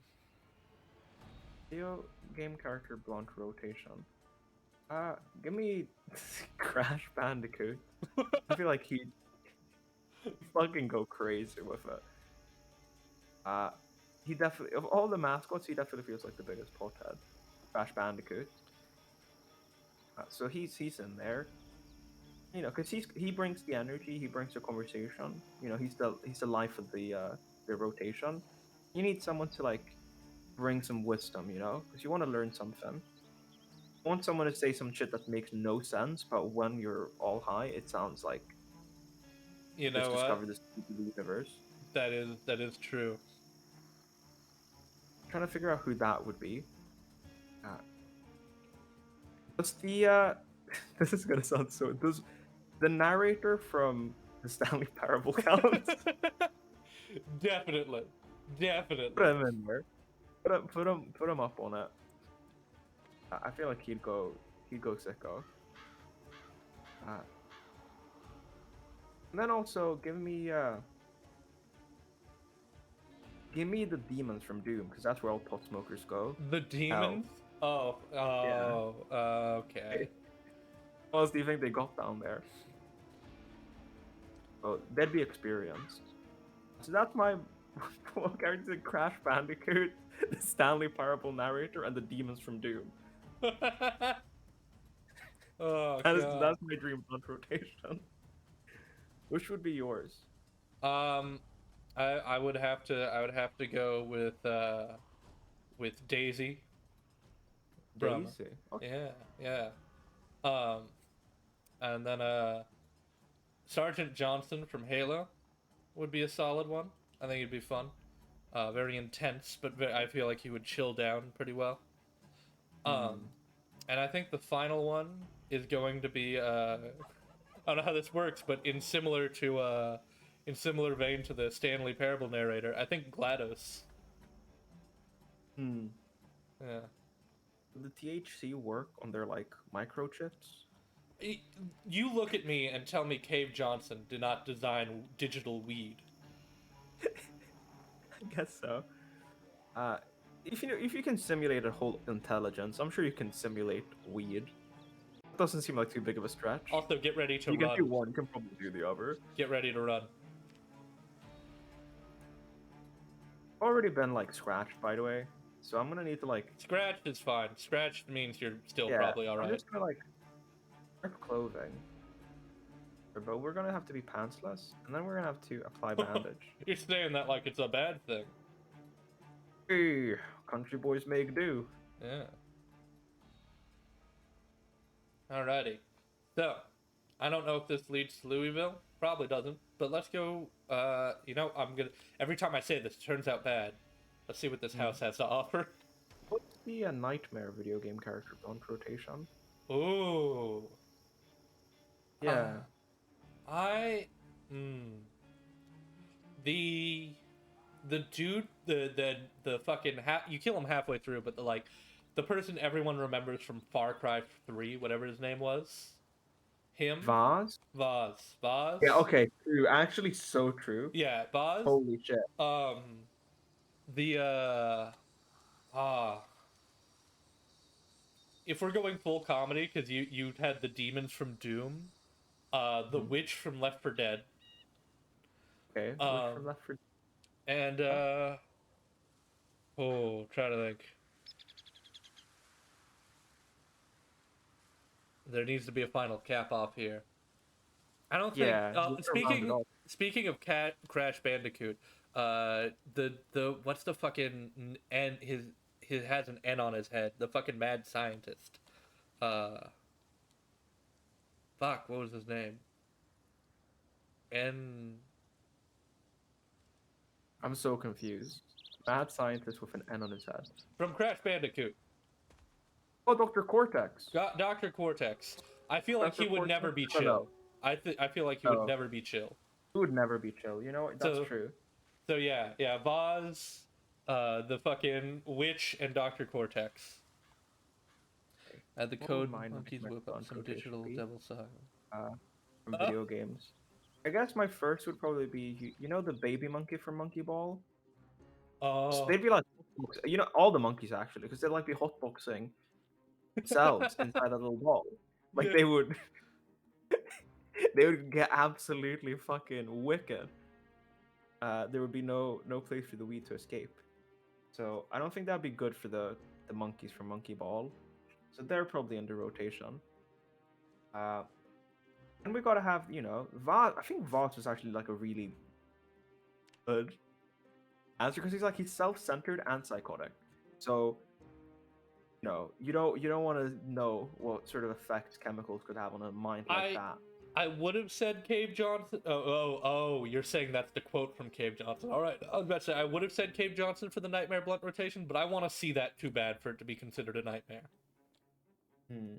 Video game character blunt rotation. Give me Crash Bandicoot. I feel like he'd fucking go crazy with it. Uh, he definitely of all the mascots, he definitely feels like the biggest pothead. Crash Bandicoot. So he's in there. You know, because he brings the energy, he brings the conversation. You know, he's the life of the rotation. You need someone to like bring some wisdom, you know, because you want to learn something. You want someone to say some shit that makes no sense, but when you're all high, it sounds like You just know what? discovered this stupid universe. That is true. Trying to figure out who that would be. Uh, does the this is gonna sound so. Does the narrator from the Stanley Parable count? Definitely, Put definitely. him in there. Put him up on it. I feel like he'd go sicko. Uh, and then also give me the demons from Doom because that's where all pot smokers go. The Hell, demons. Oh, yeah. oh, okay. What else do you think they got down there? Oh, they'd be experienced. So that's my character: Crash Bandicoot, the Stanley Parable narrator, and the demons from Doom. Oh god. That's my dream blunt rotation. Which would be yours? Um, I would have to go with Daisy. from. Daisy. Okay. Yeah. Um, and then Sergeant Johnson from Halo would be a solid one. I think it'd be fun. Very intense, but I feel like he would chill down pretty well. Um, Hmm. and I think the final one is going to be I don't know how this works, but in similar vein to the Stanley Parable narrator, I think GLaDOS. Hmm. Yeah. Would the THC work on their like microchips? You look at me and tell me Cave Johnson did not design digital weed. I guess so. Uh, if you can simulate a whole intelligence, I'm sure you can simulate weed. Doesn't seem like too big of a stretch. Also, get ready to You can do run. one, you can probably do the other. Get ready to run. Already been like scratched, by the way, so I'm gonna need to like, Scratched is fine. Scratched means you're still yeah, probably I'm alright. just gonna like rip clothing, but we're gonna have to be pantsless, and then we're gonna have to apply bandage. You're saying that like it's a bad thing. Hey, country boys make do. Yeah. Alrighty. So, I don't know if this leads to Louisville. Probably doesn't. But let's go. I'm gonna. Every time I say this, it turns out bad. Let's see what this house has to offer. What's the Nightmare video game character on rotation? Ooh. Yeah, I. Hmm. The. The dude. The fucking. You kill him halfway through, but the person everyone remembers from Far Cry 3, whatever his name was. Him. Vaz. Vaz. Yeah, okay, true. Actually, so true. Yeah, Vaz. Holy shit. Um, the ah, if we're going full comedy, because you had the demons from Doom, the Mhm. witch from Left 4 Dead, Okay, which um, from Left 4 and Dead? trying to think. There needs to be a final cap off here. I don't think. Yeah, you can round it Speaking off. speaking of Crash Bandicoot, the what's the fucking N his has an N on his head. The fucking mad scientist. Uh, fuck, what was his name? N I'm so confused. Mad scientist with an N on his head. from Crash Bandicoot. Oh, Dr. Cortex. Dr. Cortex. I feel like Dr. he would Cortex? never be Oh, chill. no. I feel like he would Oh, never be chill. he would never be chill. You know what? That's So true. so yeah, Vaz, the fucking witch, and Dr. Cortex. Okay. Add the What would code my monkeys nightmare whip up on some rotation digital be? devil sign. From Uh, video games. I guess my first would probably be, you know the baby monkey from Monkey Ball? oh They'd be like, you know, all the monkeys actually, because they'd like be hotboxing themselves inside a little ball. Like yeah. they would get absolutely fucking wicked. There would be no place for the weed to escape. So I don't think that'd be good for the monkeys from Monkey Ball. So they're probably under rotation. Uh, and we gotta have, you know, Voss. I think Voss was actually like a really good answer because he's self-centered and psychotic. So you don't want to know what sort of effects chemicals could have on a mind like I that. I would have said Cave Johnson. Oh! You're saying that's the quote from Cave Johnson. All right, I was about to say I would have said Cave Johnson for the Nightmare Blunt rotation, but I want to see that too bad for it to be considered a nightmare. Hmm.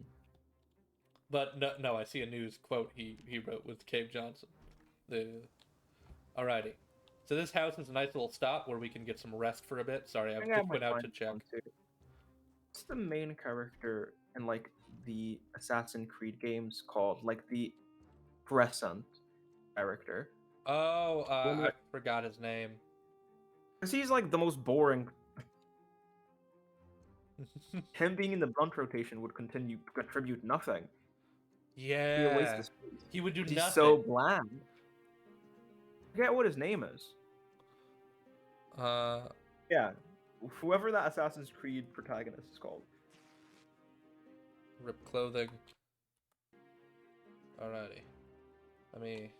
But no, I see a news quote he wrote with Cave Johnson. The Alrighty. So this house is a nice little stop where we can get some rest for a bit. Sorry, I I think I just might went out find to this check. one too. What's the main character in like the Assassin's Creed games called? Like the Crescent character. Oh, One I forgot his name. because he's like the most boring. Him being in the blunt rotation would contribute nothing. Be a waste Yeah, of space. he would do He's nothing. so bland. I forget what his name is. Uh, Yeah, whoever that Assassin's Creed protagonist is called. Rip clothing. Alrighty. Let me.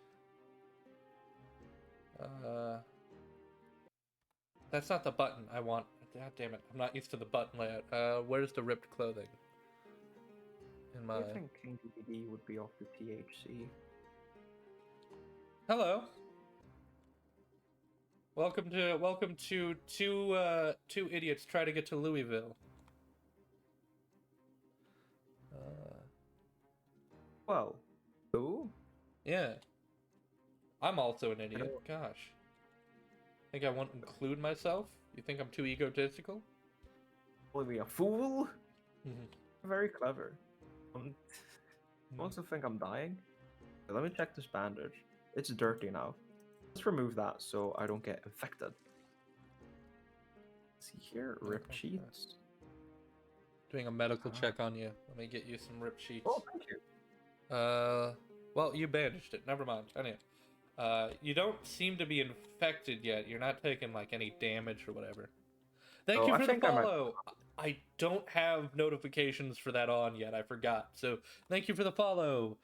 That's not the button I want. God damn it! I'm not used to the button layout. Where's the ripped clothing? In my. I think King DVD would be off the THC. Hello. Welcome to two idiots try to get to Louisville. Well, who? Yeah. I'm also an idiot. Gosh. Think I won't include myself? You think I'm too egotistical? Will be a fool? Mhm. Very clever. I also think I'm dying. Okay, let me check this bandage. It's dirty now. Let's remove that so I don't get infected. See here, rip Okay. sheets. Doing a medical check on you. Let me get you some rip sheets. Oh, thank you. Well, you bandaged it. Never mind. Anyway. You don't seem to be infected yet. You're not taking, like, any damage or whatever. Thank you for the follow. I don't have notifications for that on yet. I forgot. So, thank you for the follow.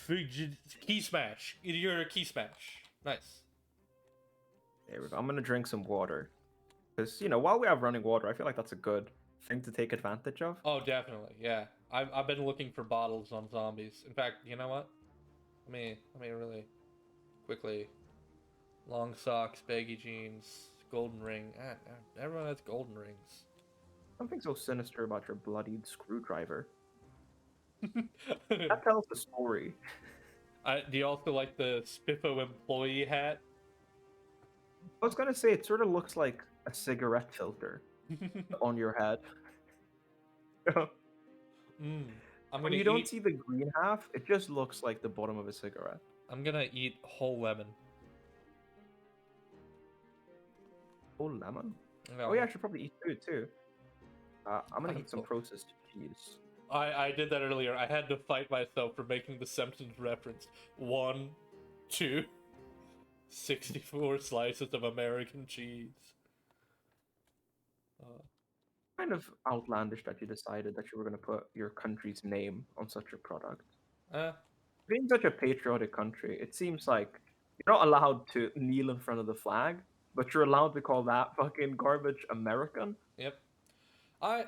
Key smash. You're a key smash. Nice. There we go. I'm gonna drink some water. Because, you know, while we have running water, I feel like that's a good thing to take advantage of. Oh, definitely. Yeah. I've been looking for bottles on zombies. In fact, you know what? Let me really quickly. Long socks, baggy jeans, golden ring. Everyone has golden rings. Something so sinister about your bloodied screwdriver. That tells the story. Do you also like the Spiffo employee hat? I was gonna say, it sort of looks like a cigarette filter on your head. When you don't see the green half, it just looks like the bottom of a cigarette. I'm gonna eat whole lemon. Whole lemon? No. Oh yeah, I should probably eat food too. I'm gonna eat some processed cheese. I did that earlier. I had to fight myself for making the Simpsons reference. 1, 2, 64 slices of American cheese. Kind of outlandish that you decided that you were going to put your country's name on such a product. Being such a patriotic country, it seems like you're not allowed to kneel in front of the flag, but you're allowed to call that fucking garbage American. Yep. I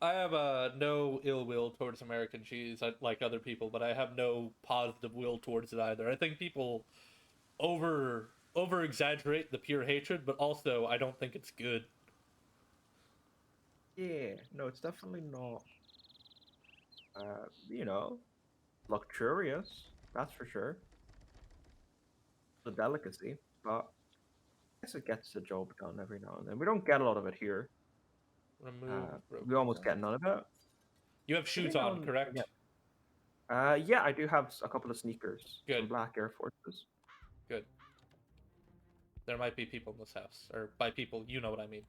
have no ill will towards American cheese, like other people, but I have no positive will towards it either. I think people over exaggerate the pure hatred, but also I don't think it's good. Yeah, no, it's definitely not. You know, luxurious. That's for sure. The delicacy, but I guess it gets the job done every now and then. We don't get a lot of it here. We almost get none of it. You have shoes on, correct? Yeah, I do have a couple of sneakers. Good. Some black Air Forces. Good. There might be people in this house. Or by people, you know what I mean.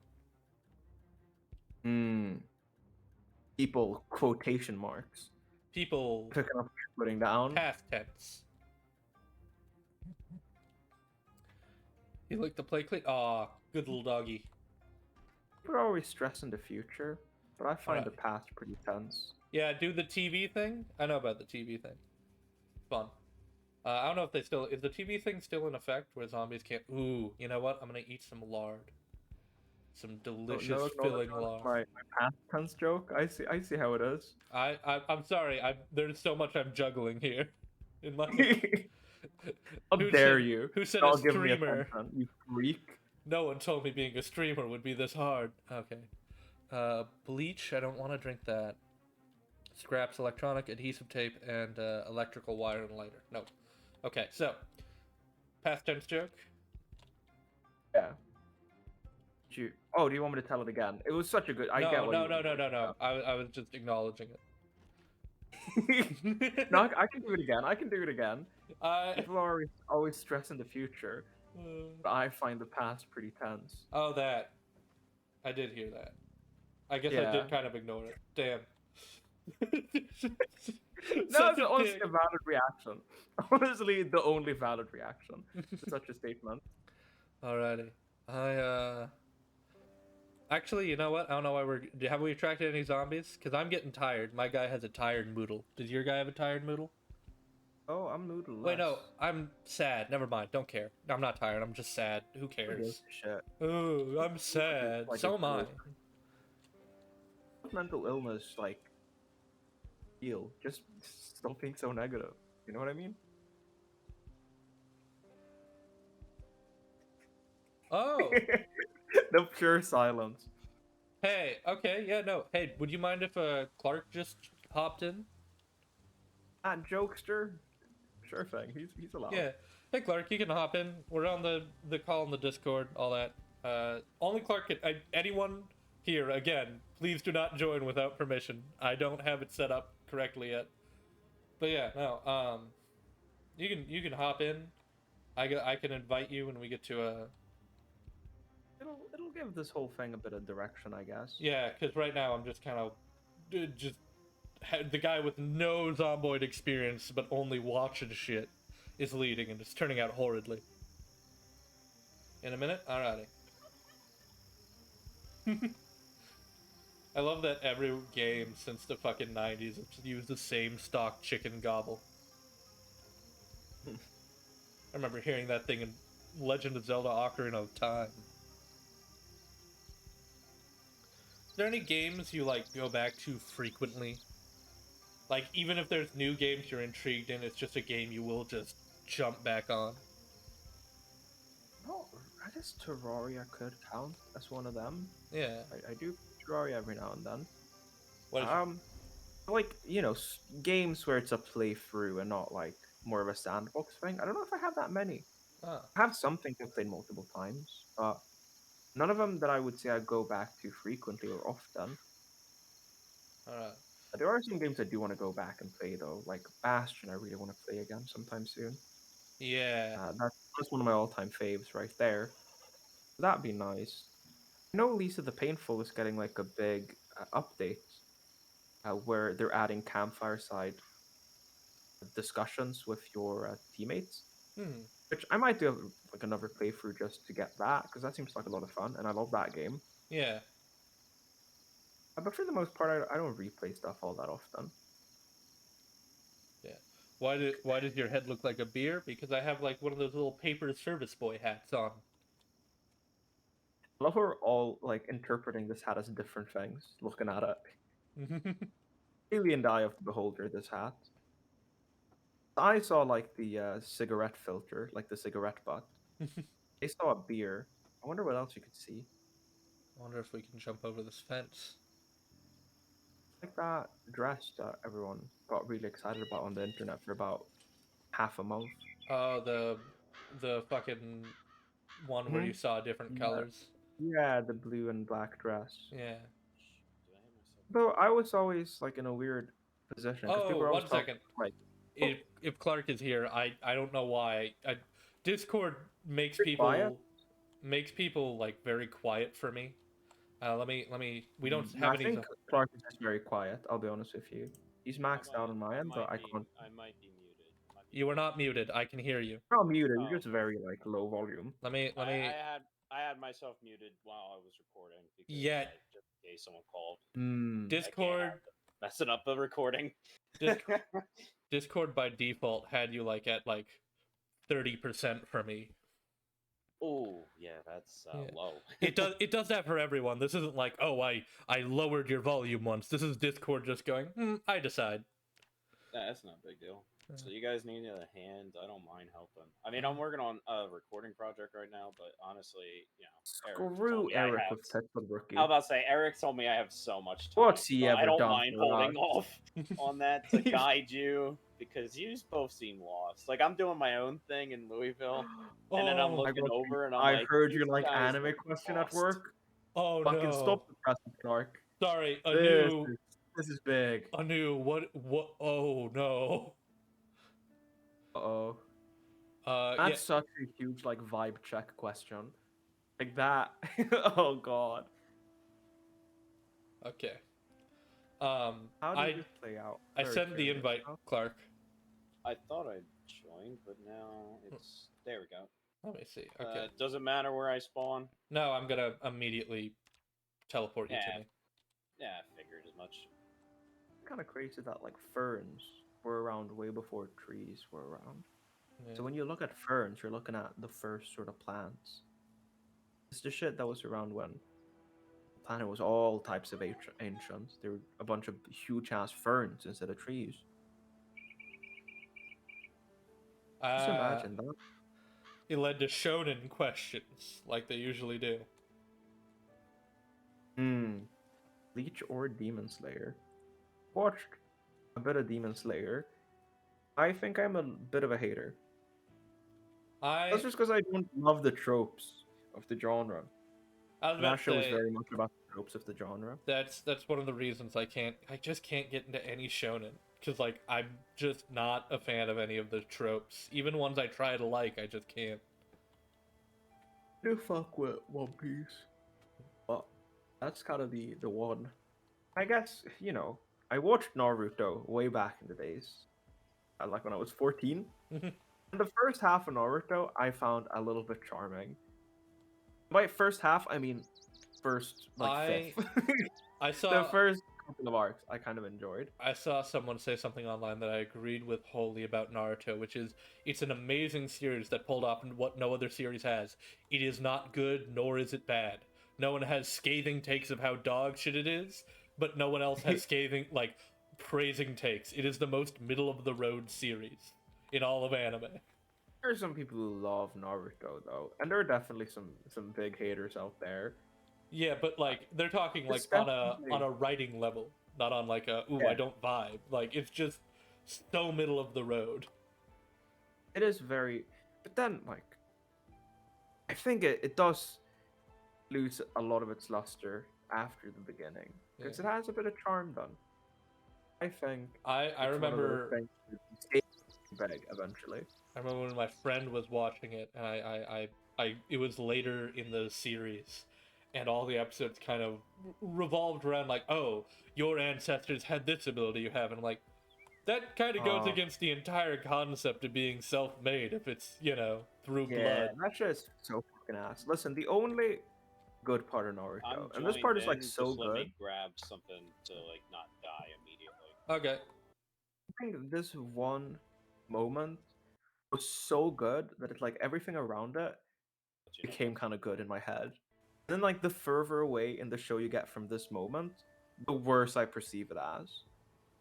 People, quotation marks. People. Picking up, putting down. Past tense. You like to play clean? Aw, good little doggy. People are always stressing the future, but I find the past pretty tense. Yeah, do the TV thing? I know about the TV thing. Fun. I don't know if they still... Is the TV thing still in effect where zombies can't... Ooh, you know what? I'm gonna eat some lard. Some delicious filling lard. My past tense joke? I see how it is. I'm sorry. There's so much I'm juggling here. In my... How dare you? Who said a streamer? You freak. No one told me being a streamer would be this hard. Okay. Bleach, I don't want to drink that. Scraps, electronic, adhesive tape, and electrical wire and lighter. No. Okay, so. Past tense joke? Yeah. Do you want me to tell it again? It was such a good... No. I was just acknowledging it. No, I can do it again. People are always stressing the future, but I find the past pretty tense. Oh, that. I did hear that. I guess I did kind of ignore it. Damn. No, it's honestly a valid reaction. Honestly, the only valid reaction to such a statement. Alrighty. Actually, you know what? I don't know why have we attracted any zombies? Because I'm getting tired. My guy has a tired moodle. Does your guy have a tired moodle? Oh, I'm Wait, no, noodleless. I'm sad. Never mind. Don't care. I'm not tired. I'm just sad. Who Who gives cares? a shit? Oh, I'm It's sad. like a So am I. good mental illness, like heal. Just stop being so negative. You know what I mean? Oh, The pure silence. hey. Okay, yeah, no. Hey, would you mind if Clark just hopped in? That jokester. Sure thing. He's allowed. Yeah. Hey, Clark, you can hop in. We're on the call in the Discord, all that. Only Clark can. Anyone here again? Please do not join without permission. I don't have it set up correctly yet. But yeah, no. You can hop in. I can invite you when we get to a. It'll give this whole thing a bit of direction, I guess. Yeah, because right now I'm just kind of just the guy with no Zomboid experience but only watching shit is leading and it's turning out horridly. In a minute, alrighty. I love that every game since the fucking 90s has used the same stock chicken gobble. I remember hearing that thing in Legend of Zelda Ocarina of Time. Is there any games you like go back to frequently? Like even if there's new games you're intrigued in, it's just a game you will just jump back on. Oh, I guess Terraria could count as one of them. Yeah. I do Terraria every now and then. What is? Um, like games where it's a playthrough and not like more of a sandbox thing. I don't know if I have that many. Ah, I have some things I've played multiple times, but none of them that I would say I go back to frequently or often. all right. There are some games I do want to go back and play though, like Bastion. I really want to play again sometime soon. Yeah. That's one of my all-time faves right there. That'd be nice. I know Lisa the Painful is getting like a big update where they're adding campfire side discussions with your teammates, Hmm. which I might do like another playthrough just to get that because that seems like a lot of fun and I love that game. Yeah. But for the most part, I don't replay stuff all that often. Yeah. Why does your head look like a beer? Because I have like one of those little paper service boy hats on. I love how we're all like interpreting this hat as different things, looking at it. Alien eye of the beholder, this hat. I saw like the cigarette filter, like the cigarette butt. I They saw a beer. I wonder what else you could see. wonder if we can jump over this fence. Like that dress that everyone got really excited about on the internet for about half a month. Oh, the fucking one where Hmm. you saw different Yeah, colors. yeah, the blue and black dress. Yeah. Did I hit myself? Though I was always like in a weird position because people Oh, are always one talking second. like, oh, If Clark is here, I don't know why. Discord you're quiet. makes people like very quiet for me. Let me. We don't No, have I any. think Clark is just very quiet. I'll be honest with you. He's maxed out on my I end, but might I be can't. I might be muted. Might be You are muted. not muted. I can hear you. You're not muted. You're Oh, just very like low volume. Let me. Let me. I had myself muted while I was recording because Yeah. just in case someone called. Hmm. I can't Discord. have messing up the recording. Discord. Discord by default had you like at like 30% for me. Oh yeah, that's Yeah. low. It does that for everyone. This isn't like, oh, I lowered your volume once. This is Discord just going, I decide. That's not a big deal. Yeah. So you guys need a hand? I don't mind helping. I mean, I'm working on a recording project right now, but honestly, Eric told Screw me I Eric have. with Pittsburgh Rookie. How about say Eric told me I have so much time. What's he so I ever don't done mind for holding us? off on that to guide you because you both seem lost. Like I'm doing my own thing in Louisville, and then I'm Oh, looking over and I'm I like, heard these you like guys anime look question at lost. work. oh Fucking no. stop the pressing, Clark. Sorry, This is big. what, oh no. Uh-oh. Yeah, That's such a huge like vibe check question. Like that. Oh god. okay. How did I this play out? I Very sent the curious invite, now. Clark. I thought I joined, but now it's there. We go. Let me see. Okay. Doesn't matter where I spawn. No, I'm gonna immediately teleport you Yeah, to me. yeah, I figured as much. Kind of crazy that like ferns were around way before trees were around. Yeah. So when you look at ferns, you're looking at the first sort of plants. It's the shit that was around when the planet was all types of ancient. There were a bunch of huge ass ferns instead of trees. Just imagine that. It led to shonen questions, like they usually do. Bleach or Demon Slayer? Watched a bit of Demon Slayer. I think I'm a bit of a hater. That's just because I don't love the tropes of the genre. I was And about that to show is say very much about the tropes of the genre. that's one of the reasons I just can't get into any shonen because like I'm just not a fan of any of the tropes, even ones I try to like. I just can't. I do fuck with One Piece, but that's kind of the one. I guess I watched Naruto way back in the days, like when I was 14. And the first half of Naruto I found a little bit charming. By first half, I mean first fifth. I The saw first couple of arcs I kind of enjoyed. I saw someone say something online that I agreed with wholly about Naruto, which is it's an amazing series that pulled off what no other series has. It is not good, nor is it bad. No one has scathing takes of how dog shit it is, but no one else has scathing, like, praising takes. It is the most middle of the road series in all of anime. There are some people who love Naruto though, and there are definitely some big haters out there. Yeah, but like they're talking like It's on definitely a writing level, not on like a ooh I yeah, don't vibe. Like it's just so middle of the road. it is very. But then I think it does lose a lot of its luster after the beginning because Yeah. it has a bit of charm done. I think I it's one of those remember things that you stay big eventually. I remember when my friend was watching it, and it was later in the series, and all the episodes kind of revolved around like, oh, your ancestors had this ability you have, and I'm like, that kind of goes against the entire concept of being self-made if it's through Yeah, blood. that's just so fucking ass. Listen, the only good part of Naruto, I'm and this joined part is like in. so Just let good. me grab something to like not die immediately. Okay. I think this one moment was so good that it's like everything around it But, became kind of good in my head. And then like the further away in the show you get from this moment, the worse I perceive it as.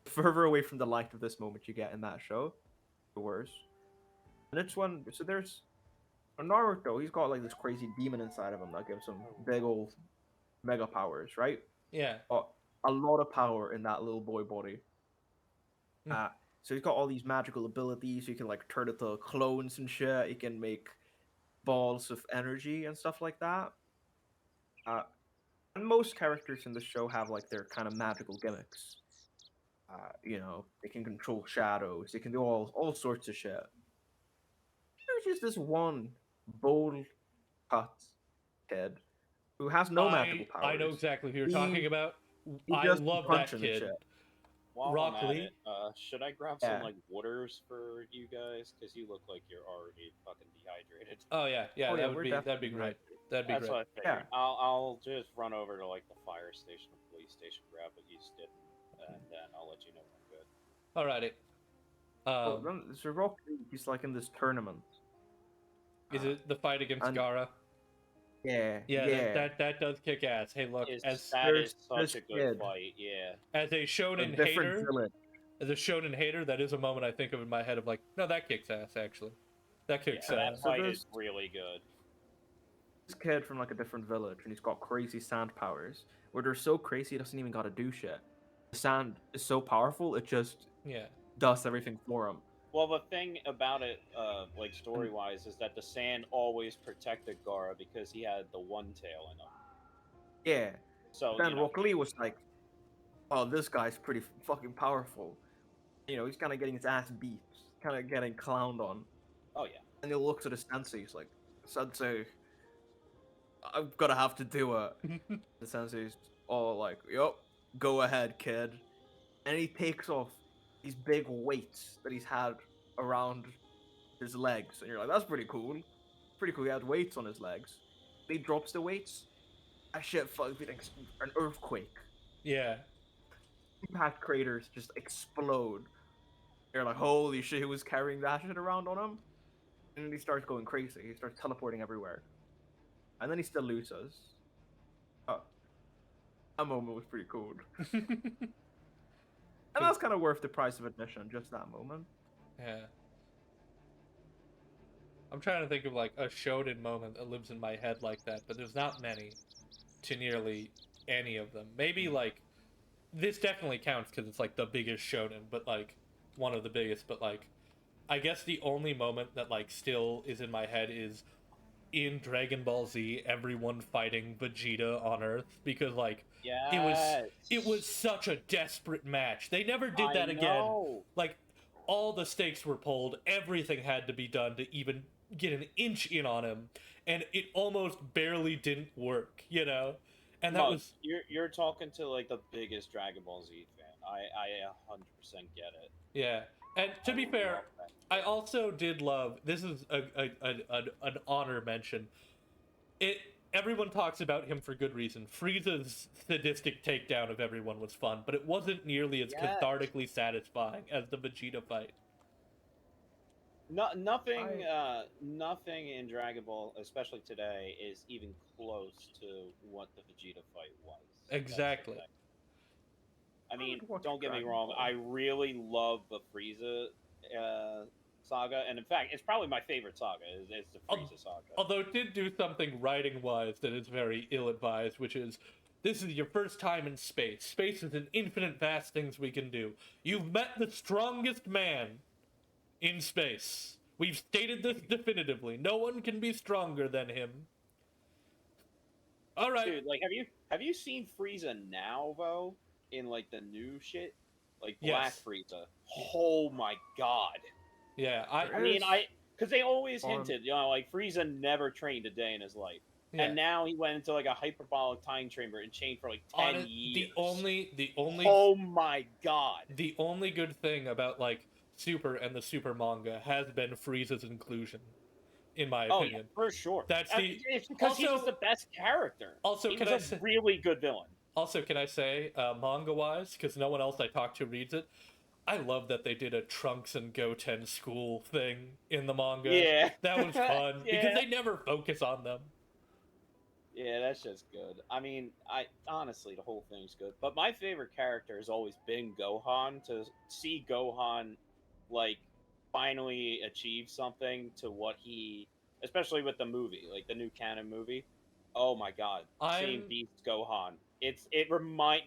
The further away from the light of this moment you get in that show, the worse. And it's when so there's Naruto, he's got like this crazy demon inside of him that gives him big old mega powers, right? Yeah. A lot of power in that little boy body. Hmm. So he's got all these magical abilities. He can like turn into clones and shit. He can make balls of energy and stuff like that. And most characters in the show have like their kind of magical gimmicks. They can control shadows. They can do all sorts of shit. There's just this one bold cut kid who has no magical I know powers. exactly who you're He talking about. he I just love that punching and kid. shit. while Rock I'm at Lee. it, should I grab Yeah. some like waters for you guys? Because you look like you're already fucking dehydrated. Oh yeah, Oh, yeah, that'd we're be definitely great. hydrated. That'd be That's great. what I figured. Yeah. I'll just run over to like the fire station or police station, grab what you did, and then I'll let you know when I'm good. Alrighty. So Rock Lee, he's like in this tournament. Is it the fight against and- Gaara? Yeah, Yeah, yeah. that does kick ass. Hey, look, as That there's is such this a good kid. fight. Yeah. as a A shonen different hater, village. that is a moment I think of in my head of like, no, that kicks ass actually. That kicks Yeah, that ass. So fight there's- is really good. This kid from like a different village, and he's got crazy sand powers. Where they're so crazy, he doesn't even gotta do shit. The sand is so powerful, it just Yeah. does everything for him. Well, the thing about it, like story wise, is that the sand always protected Gara because he had the one tail in him. Yeah. So Then Rock Lee was like, "Oh, this guy's pretty fucking powerful." He's kind of getting his ass beat, kind of getting clowned on. oh yeah. And he looks at his sensei. He's like, "Sensei, I'm gonna have to do it." The sensei's all like, "Yup, go ahead, kid." And he takes off these big weights that he's had around his legs, and you're like, "That's pretty cool." Pretty cool. He had weights on his legs. He drops the weights. That shit fucking an earthquake. Yeah. Impact craters just explode. You're like, holy shit, who was carrying that shit around on him? And then he starts going crazy. He starts teleporting everywhere. And then he still loses. Oh, that moment was pretty cool. And that's kind of worth the price of admission, just that moment. Yeah. I'm trying to think of like a shonen moment that lives in my head like that, but there's not many to nearly any of them. Maybe like this definitely counts because it's like the biggest shonen, but like one of the biggest. But like, I guess the only moment that like still is in my head is in Dragon Ball Z, everyone fighting Vegeta on Earth because like it was Yes. it was such a desperate match. They never did I that again. know. Like all the stakes were pulled, everything had to be done to even get an inch in on him, and it almost barely didn't work, you know? And that Mug, was you're talking to like the biggest Dragon Ball Z fan. I 100% get it. yeah. And to I be fair, love that. I also did love this is an honor mention. It everyone talks about him for good reason. Frieza's sadistic takedown of everyone was fun, but it wasn't nearly as Yes. cathartically satisfying as the Vegeta fight. No, nothing in Dragon Ball, especially today, is even close to what the Vegeta fight was. That's the Exactly. thing. I mean, watch don't get me Dragon wrong. Ball. I really love the Frieza saga, and in fact, it's probably my favorite saga. Is the Frieza saga. Although it did do something writing wise that is very ill advised, which is this is your first time in space. Space is an infinite vast things we can do. You've met the strongest man in space. We've stated this definitively. No one can be stronger than him. All right. Dude, like, have you seen Frieza now though? In like the new shit, like Black Yes. Frieza. Oh my god. Yeah, I mean, because they always on- hinted, like Frieza never trained a day in his life, yeah. and now he went into like a hyperbolic time chamber and trained for like 10 years. The only Oh my god. the only good thing about like Super and the Super manga has been Frieza's inclusion, in my Oh yeah, opinion. for sure. That's the It's because he was also- the best character. also, he can was I a say- really good villain. Also, can I say, manga wise, because no one else I talk to reads it, I love that they did a Trunks and Goten school thing in the manga. Yeah. That was fun Yeah. because they never focus on them. Yeah, that's just good. I mean, I honestly the whole thing's good, but my favorite character has always been Gohan. To see Gohan, like, finally achieve something to what he, especially with the movie, like the new canon movie. Oh my god, seeing I'm- Beast Gohan.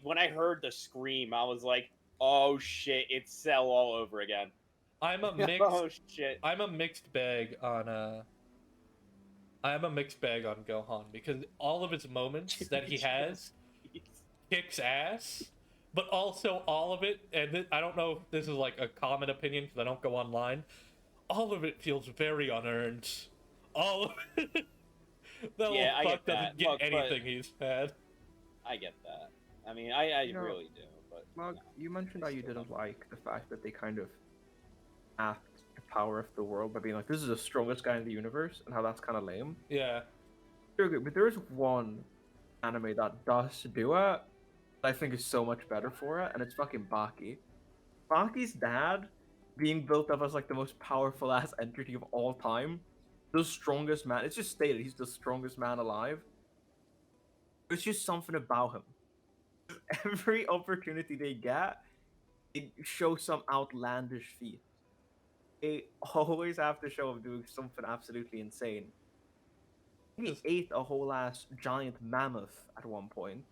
When I heard the scream, I was like, oh shit, it's Cell all over again. I'm a mixed Oh shit. I'm a mixed bag on Gohan because all of his moments that he has kicks ass, but also all of it, and I don't know if this is like a common opinion because I don't go online, all of it feels very unearned. All of it. That Yeah, I little fuck get that. doesn't get Look, but- anything he's had. I get that. I mean, I You know, really do, but Mark, no. you mentioned how you didn't like the fact that they kind of apt the power of the world by being like, this is the strongest guy in the universe, and how that's kind of lame. Yeah. Sure, good, but there is one anime that does do it that I think is so much better for it, and it's fucking Baki. Baki's dad being built up as like the most powerful ass entity of all time, the strongest man. It's just stated he's the strongest man alive. There's just something about him. Every opportunity they get, it shows some outlandish feat. They always have to show him doing something absolutely insane. He ate a whole ass giant mammoth at one point.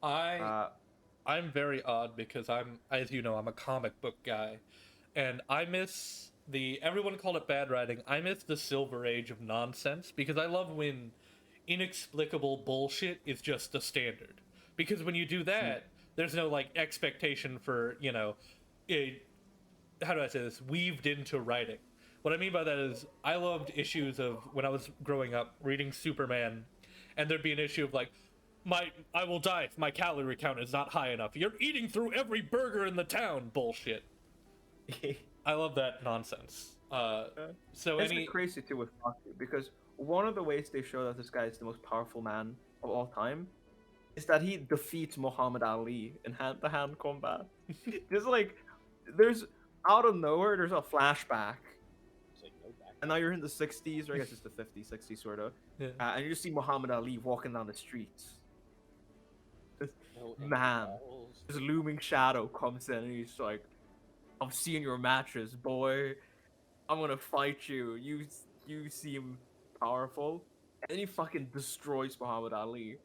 I'm very odd because as you know, I'm a comic book guy, and I miss everyone called it bad writing. I miss the Silver Age of nonsense because I love when inexplicable bullshit is just the standard. Because when you do that, there's no like expectation for how do I say this, weaved into writing. What I mean by that is I loved issues of when I was growing up reading Superman, and there'd be an issue of like, I will die if my calorie count is not high enough. You're eating through every burger in the town. Bullshit. I love that nonsense. So It's crazy too with Baki because one of the ways they show that this guy is the most powerful man of all time is that he defeats Muhammad Ali in hand-to-hand combat. Just like out of nowhere, there's a flashback. It's like no back. And now you're in the 60s, or I guess it's the 50s, 60s, sort of. Yeah. And you just see Muhammad Ali walking down the streets. This No man, balls. this looming shadow comes in, and he's like, I'm seeing your matches, boy. I'm gonna fight you. You seem powerful. And then he fucking destroys Muhammad Ali.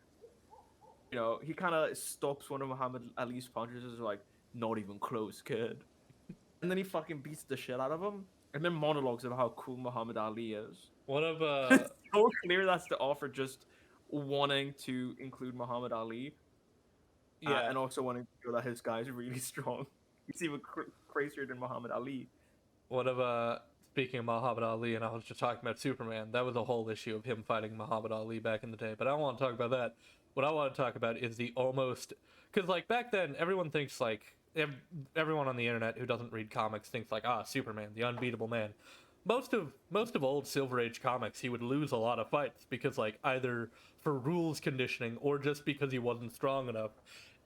You know, he kind of stops one of Muhammad Ali's punches, is like, not even close, kid. And then he fucking beats the shit out of him. And then monologues about how cool Muhammad Ali is. One of It's so clear that's the author just wanting to include Muhammad Ali. yeah. And also wanting to show that his guy's really strong. He's even crazier than Muhammad Ali. One of speaking of Muhammad Ali, and I was just talking about Superman. That was a whole issue of him fighting Muhammad Ali back in the day. But I don't want to talk about that. What I want to talk about is the almost, because like back then, everyone thinks like everyone on the internet who doesn't read comics thinks like Superman, the unbeatable man. Most of old Silver Age comics, he would lose a lot of fights because like either for rules conditioning or just because he wasn't strong enough.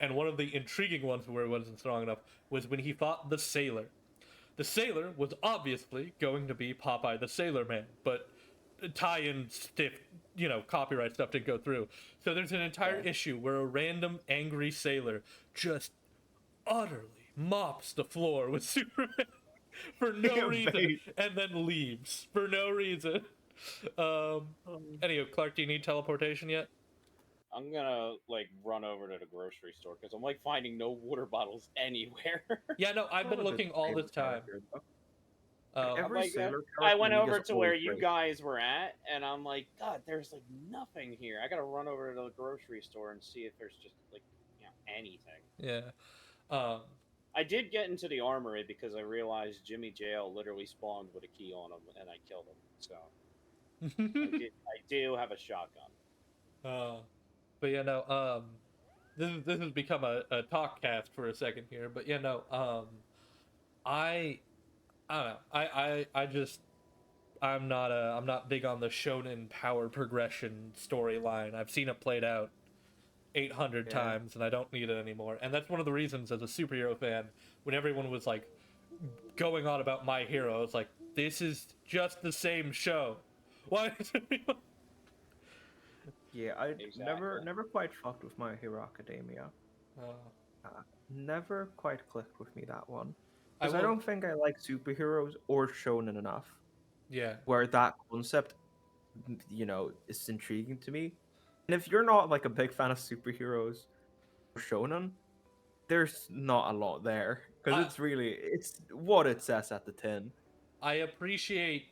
And one of the intriguing ones where he wasn't strong enough was when he fought the Sailor. The Sailor was obviously going to be Popeye the Sailor Man, but tie-in stiff, copyright stuff didn't go through. So there's an entire issue where a random angry sailor just utterly mops the floor with Superman for no reason, and then leaves for no reason. Anyway, Clark, do you need teleportation yet? I'm gonna like run over to the grocery store because I'm like finding no water bottles anywhere. Yeah, no, I've been looking all this time. Every Like, sailor I character went in League over is to where always you great. guys were at, and I'm like, God, there's like nothing here. I gotta run over to the grocery store and see if there's just like anything. Yeah. I did get into the armory because I realized Jimmy Jail literally spawned with a key on him, and I killed him. So I do have a shotgun. But yeah, no, this has become a talk cast for a second here, but yeah, no, I don't know. I'm not big on the shonen power progression storyline. I've seen it played out 800 times, and I don't need it anymore. And that's one of the reasons, as a superhero fan, when everyone was like going on about My Hero, it's like, this is just the same show. Why? Yeah, I Exactly. never quite fucked with My Hero Academia. Never quite clicked with me, that one. Because I don't think I like superheroes or shonen enough. Yeah. Where that concept, is intriguing to me. And if you're not like a big fan of superheroes or shonen, there's not a lot there. Because it's what it says at the tin. I appreciate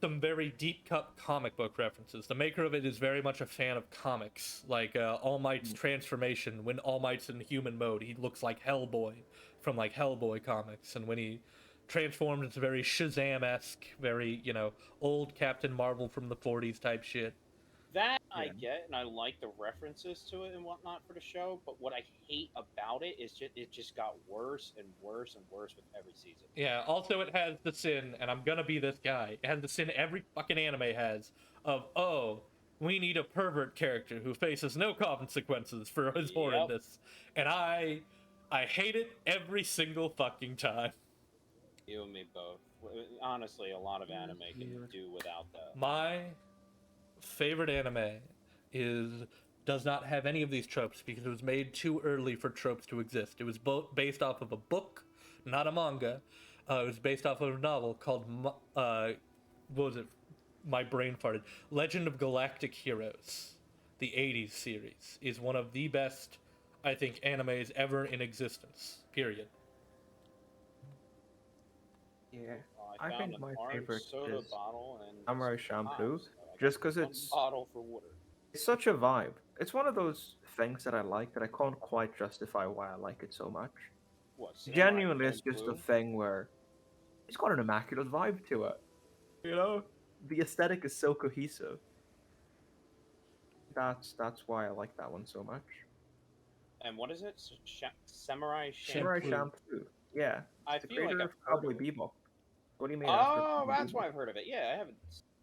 some very deep cut comic book references. The maker of it is very much a fan of comics, like All Might's transformation. When All Might's in human mode, he looks like Hellboy from like Hellboy comics, and when he transformed, it's very Shazam-esque, very old Captain Marvel from the 40s type shit. That I get, and I like the references to it and whatnot for the show. But what I hate about it is it just got worse and worse and worse with every season. Yeah. Also, it has the sin, and I'm gonna be this guy. It has the sin every fucking anime has of we need a pervert character who faces no consequences for his horrendous, and I hate it every single fucking time. You and me both. Honestly, a lot of anime can do without that. My favorite anime does not have any of these tropes because it was made too early for tropes to exist. It was based off of a book, not a manga. It was based off of a novel called what was it? My brain farted. Legend of Galactic Heroes. The 80s series is one of the best, I think, animes ever in existence. Period. Yeah. I think my favorite soda is bottle and Samurai Shampoo, just because it's bottle for water. It's such a vibe. It's one of those things that I like that I can't quite justify why I like it so much. What? Genuinely, it's just a thing where it's got an immaculate vibe to it. The aesthetic is so cohesive. That's why I like that one so much. And what is it? Samurai Shampoo. Samurai Shampoo. Yeah. I the feel creator like of Cowboy Bebop. What do you mean? Oh, that's why I've heard of it. Yeah, I haven't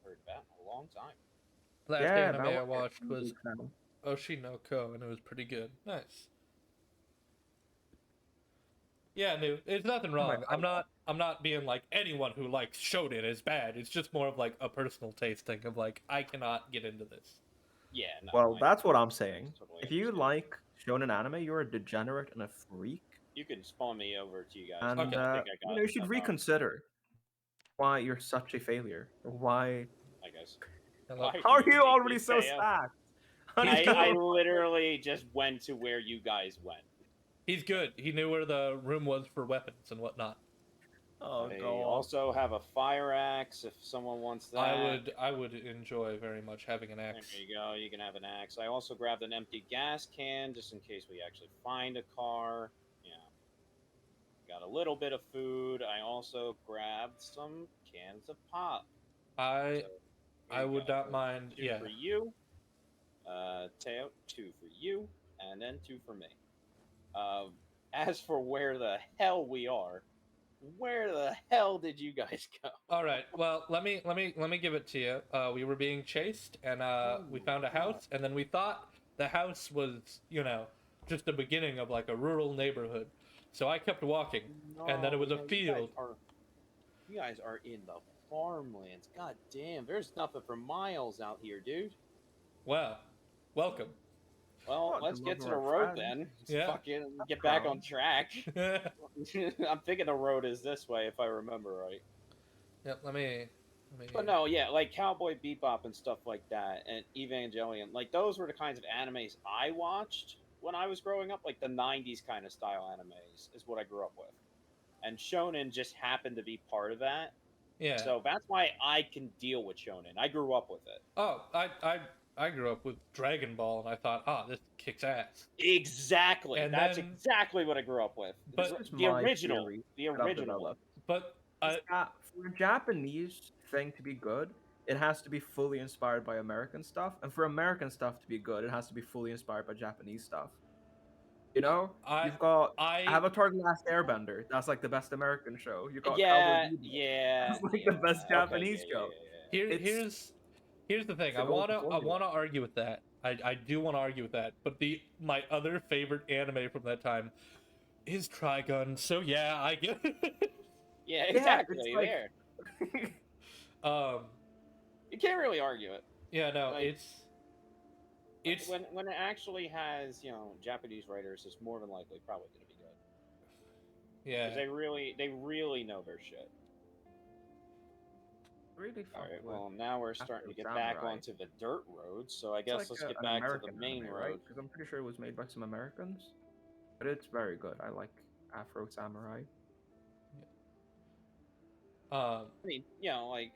heard of that in a long time. Last anime I watched was Oshi no Ko, and it was pretty good. Nice. Yeah, no, it's nothing wrong. I'm not I'm not being like anyone who likes shonen is bad. It's just more of like a personal taste thing of like I cannot get into this. Yeah, no, Well, that's what I'm saying. totally If you understand. like shonen anime, you're a degenerate and a freak, You can spawn me over to you guys. and Okay. I think I got you should enough reconsider why you're such a failure. Or why? I guess. And Why look, are How are you you making already me so fail? stacked? How do He's you good. I know? literally just went to where you guys went. he's good. He knew where the room was for weapons and whatnot. Oh I god. also have a fire axe if someone wants that. I would enjoy very much having an There axe. you go. You can have an axe. I also grabbed an empty gas can just in case we actually find a car. Yeah. Got a little bit of food. I also grabbed some cans of pop. I So here I you would go. not mind. Two Yeah. for you. Teo, two for you, and then two for me. As for where the hell we are, where the hell did you guys go? All right. Well, let me give it to you. We were being chased, and Oh we my found a God. house, and then we thought the house was, just the beginning of like a rural neighborhood. So I kept walking, and then it No, was a no, field. you guys are in the farmlands. God damn, there's nothing for miles out here, dude. Well, welcome. Well, What, the let's love get of to the our road friends? then. Let's Yeah. fucking get back on Proud. track. Yep. I'm thinking the road is this way if I remember right. Let me. But no, yeah, like Cowboy Bebop and stuff like that, and Evangelion, like those were the kinds of animes I watched when I was growing up, like the '90s kind of style animes is what I grew up with, and Shonen just happened to be part of that. Yeah. So that's why I can deal with Shonen. I grew up with it. Oh, I grew up with Dragon Ball, and I thought, oh, this kicks ass. Exactly. And That's then, exactly what I grew up with. but This is The my original, theory the that I've original one. developed. but Is that for a Japanese thing to be good, it has to be fully inspired by American stuff, and for American stuff to be good, it has to be fully inspired by Japanese stuff. You know, I you've got I Avatar: The Last Airbender. That's like the best American show. You got Cowboy Yeah, Bebop. yeah, That's like yeah. the best Okay, yeah, Japanese yeah, show. yeah, here It's here's the thing. it's an open I formula. wanna argue with that. I do want to argue with that. But the my other favorite anime from that time is Trigun. So yeah, I get it. yeah. Yeah, it's Exactly. like There, um you can't really argue it. yeah, no, Like it's when it actually has Japanese writers, it's more than likely probably going to be good yeah. because they really know their shit. really All fuck right, with well now we're starting Afro to get back Samurai. onto the dirt road, so I It's guess like let's get an back to the American main anime, road. right? Because I'm pretty sure it was made by some Americans, but it's very good. I like Afro Samurai. Um I mean, like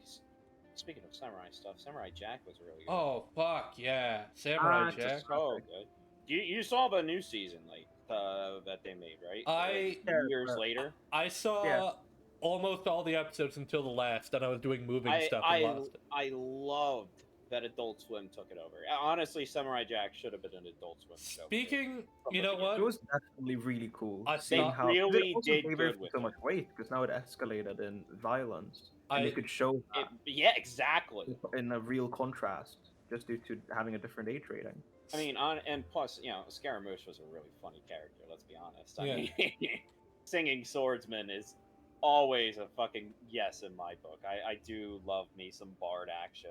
speaking of samurai stuff, Samurai Jack was really good. oh fuck yeah. Samurai It's Jack. so good. You saw the new season like that they made, right? I Yeah, Years but later. I yeah, saw almost all the episodes until the last, and I was doing moving I stuff and I lost it. I loved that Adult Swim took it over. Honestly, Samurai Jack should have been an Adult Swim show. Speaking, from you the know it what? beginning. was definitely really cool I seeing They thought how because it really also did gave good everything with so it. much weight because now it escalated in violence, and they I could show Yeah, exactly. that in a real contrast just due to having a different age rating. I mean, and plus, Scaramouche was a really funny character. Let's be honest. I Yeah. mean, singing swordsman is always a fucking yes in my book. I do love me some bard action.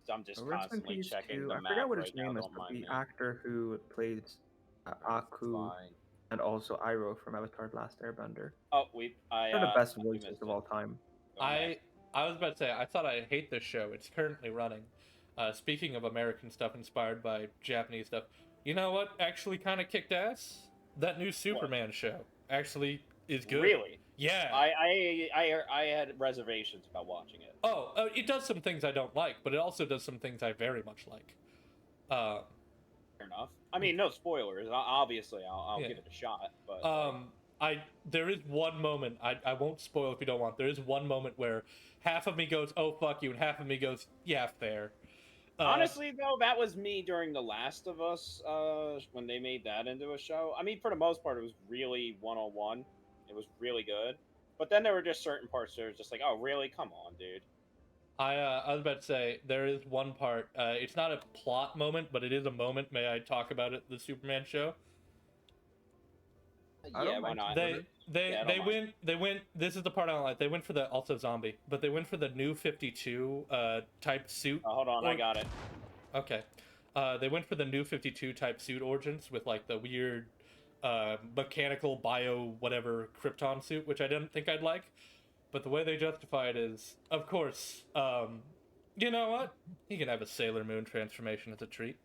So I'm just Rest in constantly peace checking to the I forget map what his right now. name is, Don't but mind the me. actor who plays Aku Fine. and also Iroh from Avatar: The Last Airbender. Oh, They're the best we voices missed of it. all time. Go ahead. I was about to say I thought I hate this show. It's currently running. Speaking of American stuff inspired by Japanese stuff, you know what actually kind of kicked ass? That new Superman show actually is good. Really? Yeah. I had reservations about watching it. Oh, it does some things I don't like, but it also does some things I very much like. Fair enough. I mean, no spoilers. Obviously, I'll Yeah. give it a shot. But there is one moment I won't spoil if you don't want. There is one moment where half of me goes, "Oh fuck you," and half of me goes, "Yeah, fair." honestly, though, that was me during The Last of Us when they made that into a show. I mean, for the most part, it was really one-on-one. It was really good. But then there were just certain parts that were just like, oh, really? Come on, dude. I was about to say there is one part. It's not a plot moment, but it is a moment. May I talk about it? The Superman show. I Yeah, don't why mind not? supporters. Yeah, I don't mind. they went this is the part I don't like. They went for the also zombie, but they went for the new 52 type suit. Hold on, I Or got it. okay. They went for the new 52 type suit origins with like the weird mechanical bio whatever Krypton suit, which I didn't think I'd like. But the way they justify it is, of course, you know what? He can have a Sailor Moon transformation as a treat.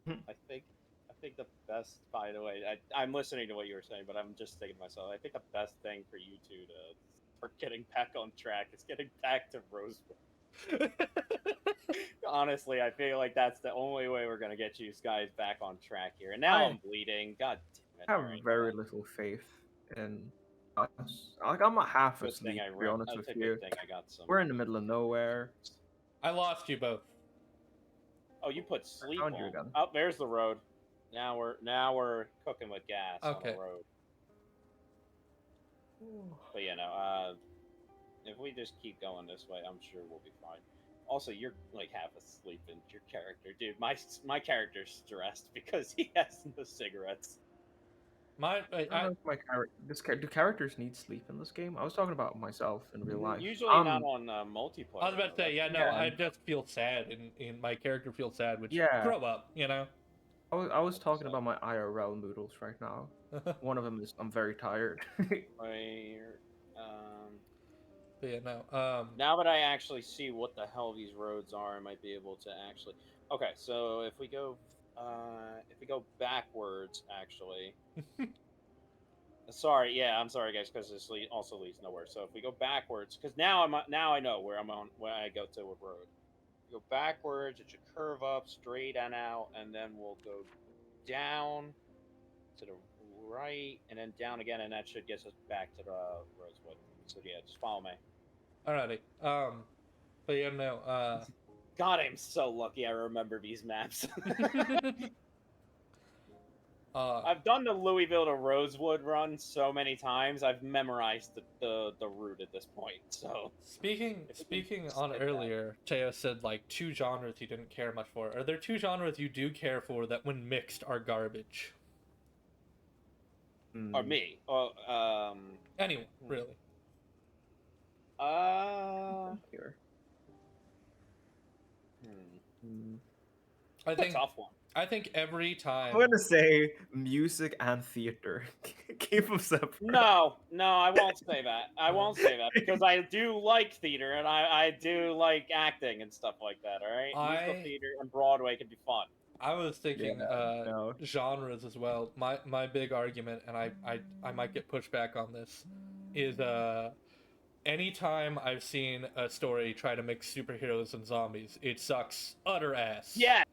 I think I think the best. By the way, I'm listening to what you were saying, but I'm just thinking to myself. I think the best thing for you two to for getting back on track is getting back to Rosewood. Honestly, I feel like that's the only way we're gonna get you guys back on track here. And now I I'm bleeding. God damn it! have All right, very little faith in us. Like, I'm not half good thing asleep, I to be run. honest with It's a you. good thing I got some. We're in the middle of nowhere. I lost you both. Oh, you put sleep found you on. again. Oh, there's the road. Now we're cooking with gas on Okay. the road. But yeah, no. If we just keep going this way, I'm sure we'll be fine. Also, you're like half asleep in your character, dude. My character's stressed because he has no cigarettes. My I don't know if my do characters need sleep in this game? I was talking about myself in real life. Usually not on multiplayer. I was about to though. say, yeah, That's- no, Yeah. I just feel sad, and my character feels sad, which Yeah. grow up, you know. I was talking about my IRL noodles right now. One of them is I'm very tired. Where, um, But yeah, no. now that I actually see what the hell these roads are, I might be able to actually. Okay, so if we go backwards, actually. Sorry, yeah, I'm sorry, guys, because this also leads nowhere. So if we go backwards, because now I know where I'm on where I go to what road. Go backwards, it should curve up straight and out, and then we'll go down to the right, and then down again, and that should get us back to the Rosewood. So yeah, just follow me. Alrighty. But yeah, no. God, I'm so lucky I remember these maps. I've done the Louisville to Rosewood run so many times. I've memorized the route at this point. So speaking on skip earlier, Teo said like 2 genres you didn't care much for. Are there 2 genres you do care for that, when mixed, are garbage? or me, Anyone, really? Here. I That's a think tough one. I think every time. I'm gonna say music and theater. Keep them separate. No, I won't say that. I won't say that because I do like theater and I do like acting and stuff like that. All right, musical theater and Broadway can be fun. I was thinking no. genres as well. My big argument, and I might get pushed back on this, is anytime I've seen a story try to mix superheroes and zombies, it sucks utter ass. Yeah.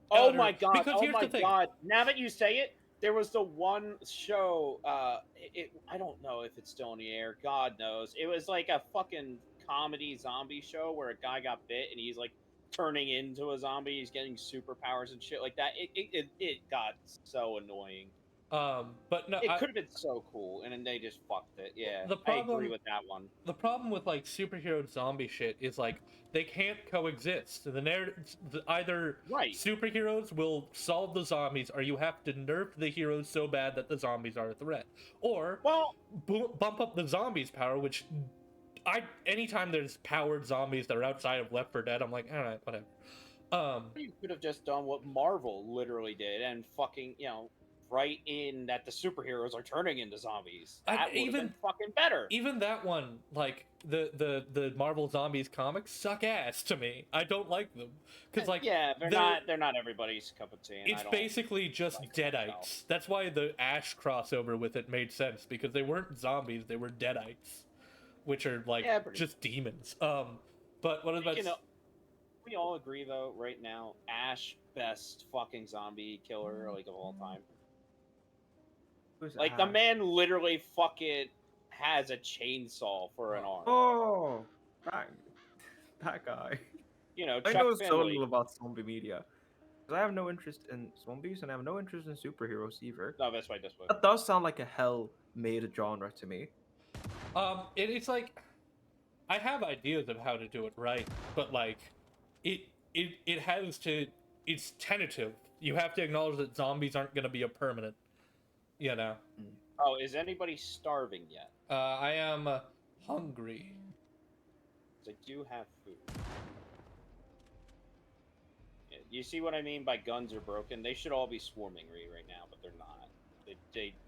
Oh Utter- my god. because Oh here's my the thing. god. Now that you say it, there was the one show. I don't know if it's still in the air. God knows. It was like a fucking comedy zombie show where a guy got bit and he's like turning into a zombie. He's getting superpowers and shit like that. It got so annoying. But no, It could have been so cool, and then they just fucked it. Yeah, The I agree problem- with that one. the problem with like superhero zombie shit is like they can't coexist. The narrative, either Right. superheroes will solve the zombies, or you have to nerf the heroes so bad that the zombies are a threat, or Well, bump up the zombies' power. Which anytime there's powered zombies that are outside of Left 4 Dead, I'm like, all right, whatever. you could have just done what Marvel literally did and fucking, write in that the superheroes are turning into zombies. That would have been fucking better. Even that one, like the Marvel Zombies comics, suck ass to me. I don't like them because like yeah, they're not everybody's cup of tea. And it's basically just like deadites. That's why the Ash crossover with it made sense, because they weren't zombies, they were deadites, which are like just demons. But what about? We all agree though, right now, Ash best fucking zombie killer like of all time. Like the man literally fucking has a chainsaw for an arm. Oh, that guy. I I know so little about zombie media. Because I have no interest in zombies and I have no interest in superheroes either. No, this way. That does sound like a hell-made genre to me. It's like I have ideas of how to do it right, but like it has to. It's tentative. You have to acknowledge that zombies aren't going to be a permanent. you know. Oh, is anybody starving yet? I am hungry. 'Cause I do have food. Yeah, you see what I mean by guns are broken? They should all be swarming right now, but they're not.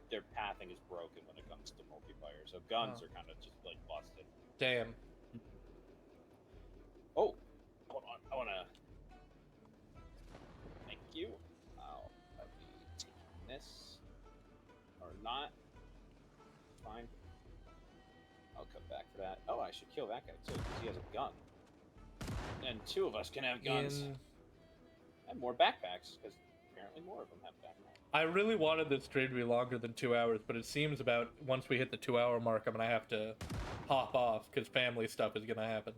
Their pathing is broken when it comes to multiplayer. So guns Oh. are kind of just like busted. Damn. Oh, hold on. I wanna. Thank you. I'll be taking this or not. Fine. I'll come back for that. Oh, I should kill that guy too because he has a gun. And two of us can have guns. And more backpacks because apparently more of them have backpacks. I really wanted this stream to be longer than 2 hours, but it seems about once we hit the 2 hour mark, I'm gonna have to hop off because family stuff is gonna happen.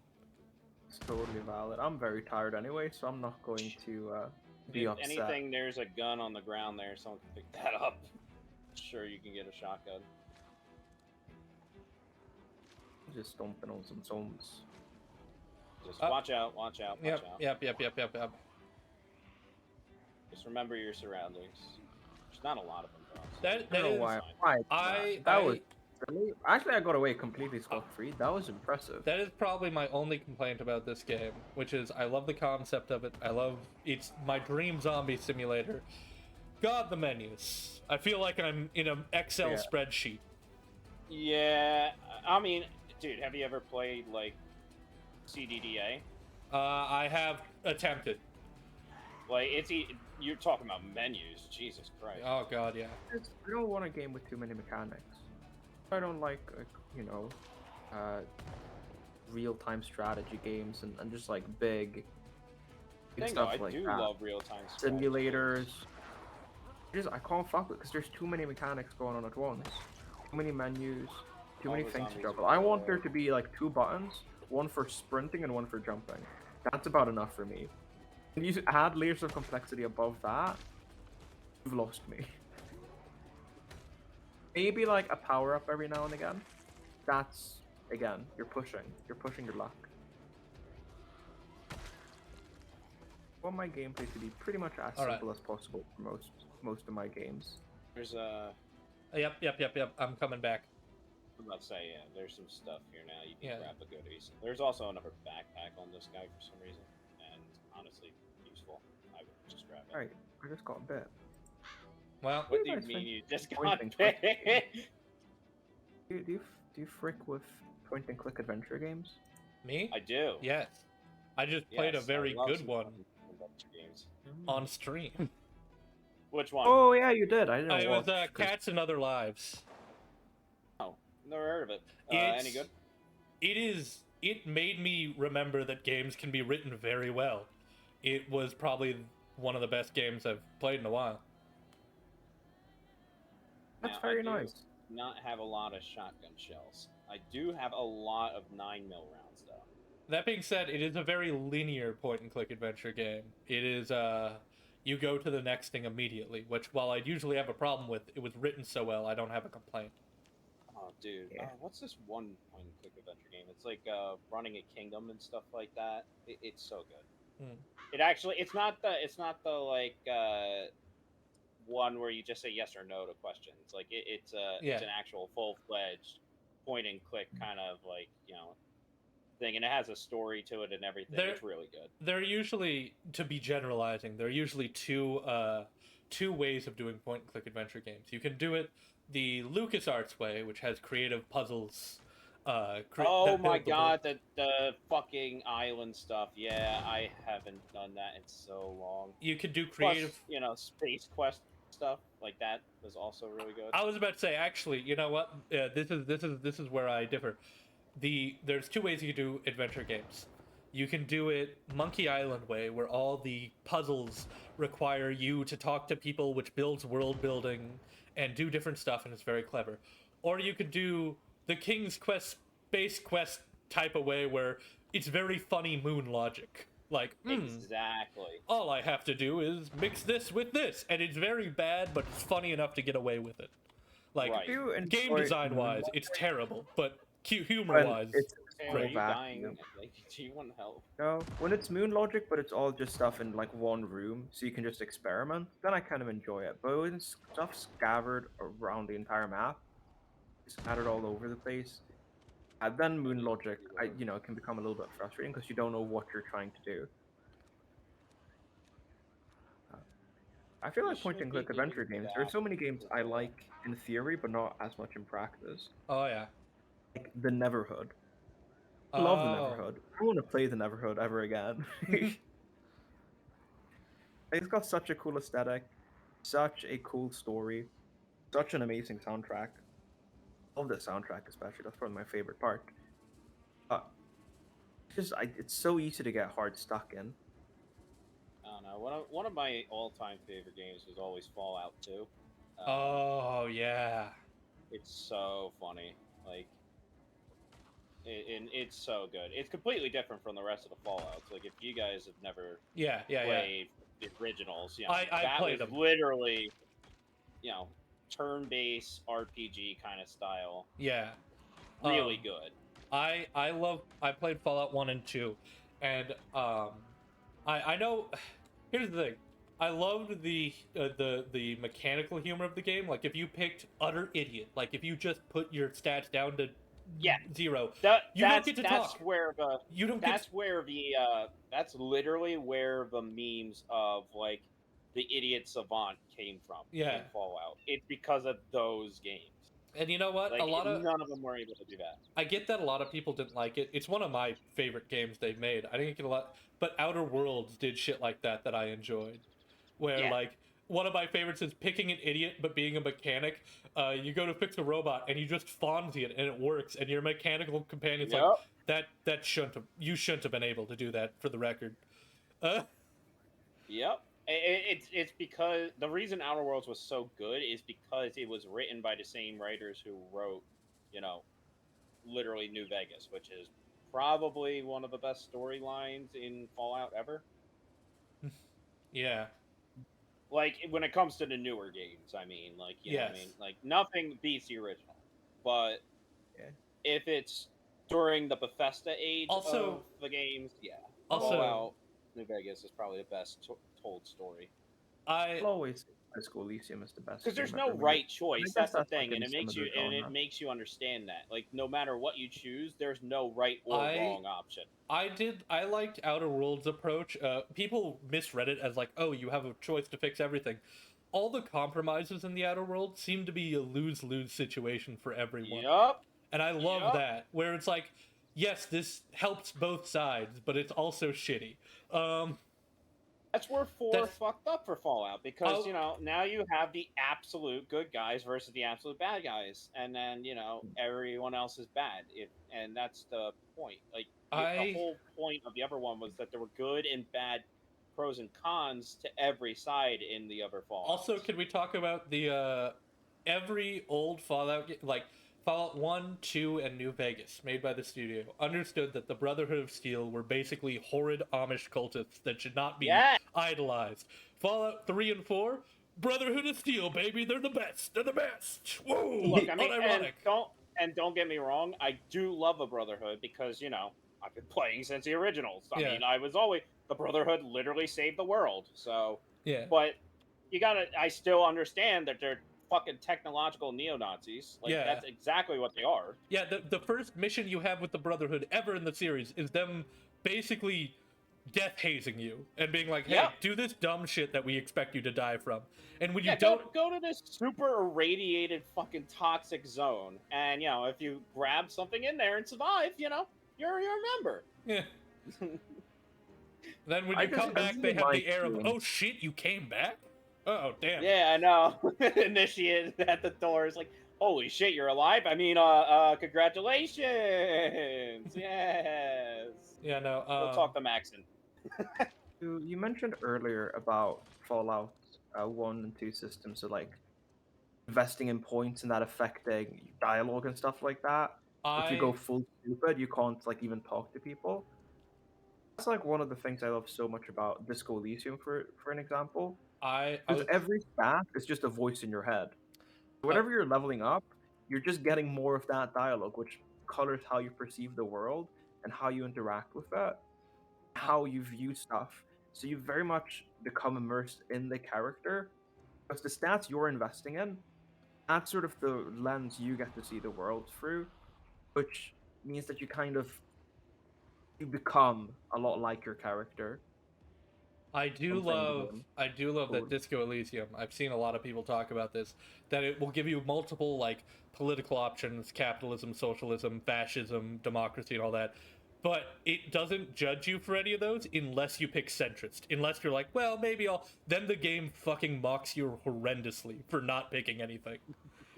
It's totally valid. I'm very tired anyway, so I'm not going to be If upset. anything, there's a gun on the ground there. Someone can pick that up. Sure, you can get a shotgun. Just stomping on some zombies. Just watch out, watch out, watch Yep. out. Just remember your surroundings. There's not a lot of them, though. That I don't know is why. That was really... Actually, I got away completely scot-free. That was impressive. That is probably my only complaint about this game, which is I love the concept of it. It's my dream zombie simulator. God, the menus. I feel like I'm in an Excel spreadsheet. Yeah, I mean, dude, have you ever played like CDDA? I have attempted. Like you're talking about menus, Jesus Christ. Oh God, yeah. I don't want a game with too many mechanics. I don't like, real-time strategy games and just like big stuff I like do that. love real-time Simulators. I can't fuck with because there's too many mechanics going on at once. Too many menus, too many things to juggle. I want there to be like 2 buttons, one for sprinting and one for jumping. That's about enough for me. When you add layers of complexity above that, you've lost me. Maybe like a power-up every now and again. That's, again, you're pushing your luck. I want my gameplay to be pretty much as simple as possible for most of my games. There's a... Yep. I'm coming back. I'm about to say, yeah, there's some stuff here now. You can grab the goodies. There's also another backpack on this guy for some reason. And honestly, useful. I would just grab it. Alright, I just got bit. Well, what do you mean you just got bit? Do you frick with point-and-click adventure games? Me? I do. Yes. I just played a very good one games. on stream. Which one? Oh yeah, you did. I didn't It was watch, Cats and Other Lives. Oh, never heard of it. Any good? It made me remember that games can be written very well. It was probably one of the best games I've played in a while. That's very nice. Not have a lot of shotgun shells. I do have a lot of 9mm rounds though. That being said, it is a very linear point-and-click adventure game. It is, you go to the next thing immediately, which, while I'd usually have a problem with, it was written so well, I don't have a complaint. Oh, dude. What's this one point-and-click adventure game? It's like running a kingdom and stuff like that. It's so good. It actually, it's not the like one where you just say yes or no to questions. Like it's an actual full-fledged point-and-click kind of like thing, and it has a story to it and everything. It's really good. They're usually, to be generalizing, there are usually two ways of doing point-and-click adventure games. You can do it the LucasArts way, which has creative puzzles. Oh my god, the fucking island stuff. Yeah, I haven't done that in so long. You could do creative, plus, Space Quest stuff like that was also really good. I was about to say, actually, you know what? This is where I differ. There's 2 ways you can do adventure games. You can do it Monkey Island way, where all the puzzles require you to talk to people, which builds world building and do different stuff, and it's very clever. Or you could do the King's Quest, Space Quest type of way, where it's very funny moon logic. Like, exactly. All I have to do is mix this with this, and it's very bad, but it's funny enough to get away with it. Like, game design-wise, it's terrible, but humor-wise, it's Taylor, are great. you back, dying? you know. Like, do you want help? No, when it's moon logic, but it's all just stuff in like one room, so you can just experiment, then I kind of enjoy it. But when stuff's scattered around the entire map, scattered all over the place, then moon is logic, pretty it can become a little bit frustrating because you don't know what you're trying to do. Uh, I feel You like point should and be click getting adventure games. There are back so many games to I the. like in theory, but not as much in practice. Oh yeah. Like the Neverhood. I love the Oh. Neverhood. I don't want to play the Neverhood ever again. It's got such a cool aesthetic, such a cool story, such an amazing soundtrack. Love the soundtrack especially. That's probably my favorite part. Uh, it's so easy to get hard stuck in. I don't know. One of my all-time favorite games was always Fallout 2. Oh yeah. It's so funny. Like, and it's so good. It's completely different from the rest of the Fallouts. Like, if you guys have never Yeah. Yeah. Yeah. played the originals, I that played was them. literally, you know, turn-based RPG kind of style. Yeah. Really good. I played Fallout 1 and 2, and I know. Here's the thing. I loved the mechanical humor of the game. Like if you picked utter idiot, like if you just put your stats down to Yeah. 0, That you don't that's get to that's talk. where the You don't get. that's where the that's literally where the memes of like the idiot savant came from Yeah. in Fallout. It's because of those games. And you know what? Like none of them were able to do that. I get that a lot of people didn't like it. It's one of my favorite games they've made. I didn't get a lot, but Outer Worlds did shit like that I enjoyed. Where Yeah. like one of my favorites is picking an idiot but being a mechanic. You go to fix a robot and you just Fonzie it and it works, and your mechanical companion's like Yep. you shouldn't have been able to do that, for the record. Yep. It's because the reason Outer Worlds was so good is because it was written by the same writers who wrote, you know, literally New Vegas, which is probably one of the best storylines in Fallout ever. Yeah. Like when it comes to the newer games, I mean, like you know, what I Yes. mean, like nothing beats the original. But Yeah. if it's during the Bethesda age Also- of the games, yeah, Also- Fallout New Vegas is probably the best told story. I'll always say High School Elysium is the best. Because there's game no ever made. right And I choice. guess That's the like thing, in and some of the it genre. makes you understand that. Like no matter what you choose, there's no right or wrong option. I liked Outer Worlds' approach. People misread it as like, oh, you have a choice to fix everything. All the compromises in the Outer Worlds seem to be a lose-lose situation for everyone. Yup. And I love Yup. that, where it's like, yes, this helps both sides, but it's also shitty. That's where 4 That's- fucked up for Fallout because Oh. you know now you have the absolute good guys versus the absolute bad guys, and then you know everyone else is bad. And that's the point. Like the whole point of the other one was that there were good and bad, pros and cons to every side in the other Fallout. Also, can we talk about the every old Fallout like Fallout 1, 2, and New Vegas, made by the studio, understood that the Brotherhood of Steel were basically horrid Amish cultists that should not be idolized. Fallout 3 and 4, Brotherhood of Steel, baby, they're the best. They're the best. Whoa, Look, I mean, unironic. don't get me wrong, I do love the Brotherhood because you know I've been playing since the originals. I mean, I was always the Brotherhood literally saved the world. So Yeah. But I still understand that they're fucking technological neo-Nazis. Like that's exactly what they are. Yeah, the first mission you have with the Brotherhood ever in the series is them basically death hazing you and being like, hey, do this dumb shit that we expect you to die from. And when you don't go to this super irradiated fucking toxic zone, and you know, if you grab something in there and survive, you know, you're a member. Yeah. Then when you come back, they have the air of, oh shit, you came back? Oh damn. Yeah, I know. Initiate at the door is like, holy shit, you're alive. I mean, congratulations. Yes. Yeah, no. We'll talk to Maxon. You mentioned earlier about Fallout 1 and 2 systems, so like investing in points and that affecting dialogue and stuff like that. If you go full stupid, you can't like even talk to people. That's like one of the things I love so much about Disco Elysium, for an example. Because every stat is just a voice in your head. Whenever you're leveling up, you're just getting more of that dialogue, which colors how you perceive the world and how you interact with it, how you view stuff. So you very much become immersed in the character. Because the stats you're investing in, that's sort of the lens you get to see the world through, which means that you become a lot like your character. I'm playing the game. I do love that Cool. Disco Elysium. I've seen a lot of people talk about this, that it will give you multiple like political options, capitalism, socialism, fascism, democracy, and all that. But it doesn't judge you for any of those unless you pick centrist. Unless you're like, well, maybe I'll. Then the game fucking mocks you horrendously for not picking anything.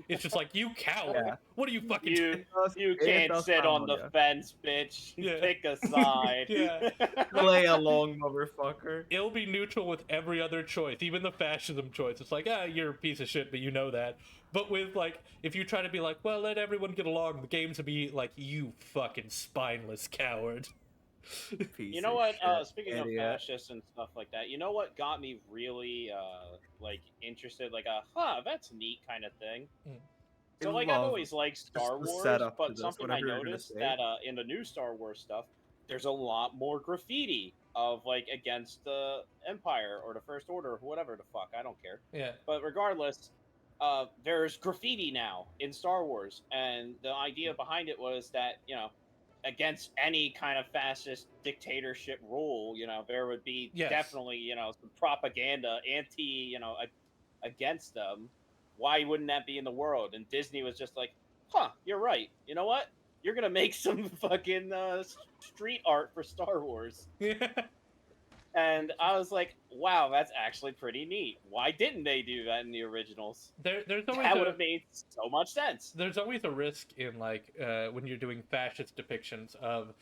It's just like, you coward. Yeah. What are you fucking You It can't does sit sound on the like it. fence, bitch. Yeah. Pick a side. Yeah. Play along, motherfucker. It'll be neutral with every other choice, even the fascism choice. It's like, you're a piece of shit, but you know that. But with, like, if you try to be like, well, let everyone get along, the games will be like, you fucking spineless coward. Piece You know of what? shit, Speaking idiot. of fascists and stuff like that, you know what got me really like interested? Like that's neat kind of thing. So I like I've love always liked Star the Wars, setup to but this, something I whatever you're gonna noticed say. that in the new Star Wars stuff, there's a lot more graffiti of like against the Empire or the First Order or whatever the fuck. I don't care. Yeah. But regardless, there's graffiti now in Star Wars, and the idea behind it was that against any kind of fascist dictatorship rule, there would be Yes. definitely some propaganda against them. Why wouldn't that be in the world? And Disney was just like, huh, you're right. You know what? You're gonna make some fucking street art for Star Wars. Yeah. And I was like, wow, that's actually pretty neat. Why didn't they do that in the originals? There's always That would have made so much sense. There's always a risk in like when you're doing fascist depictions of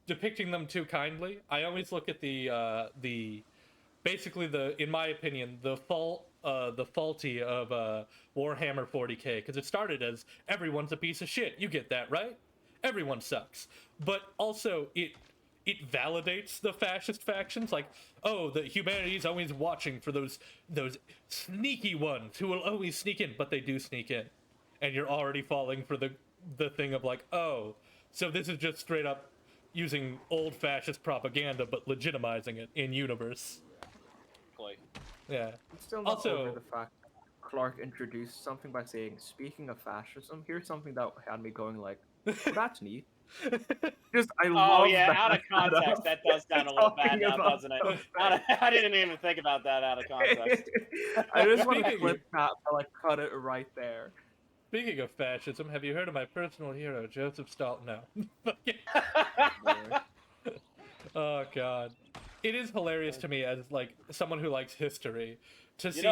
depicting them too kindly. I always look at the basically in my opinion, the faulty of Warhammer 40K, because it started as everyone's a piece of shit. You get that, right? Everyone sucks. But also it validates the fascist factions, like, oh, the humanity's always watching for those sneaky ones who will always sneak in, but they do sneak in. And you're already falling for the thing of like, oh, so this is just straight up using old fascist propaganda but legitimizing it in universe. Yeah. I'm still not Also- over the fact that Clark introduced something by saying, speaking of fascism, here's something that had me going like, oh, that's neat. Just, I love Oh yeah, that out of context, setup. that does sound a little bad Talking now, about doesn't it? stuff I didn't even think about that out of context. I just want to clip that, but like cut it right there. Speaking of fascism, have you heard of my personal hero, Joseph Stalin? No. Oh god. It is hilarious to me as like someone who likes history to see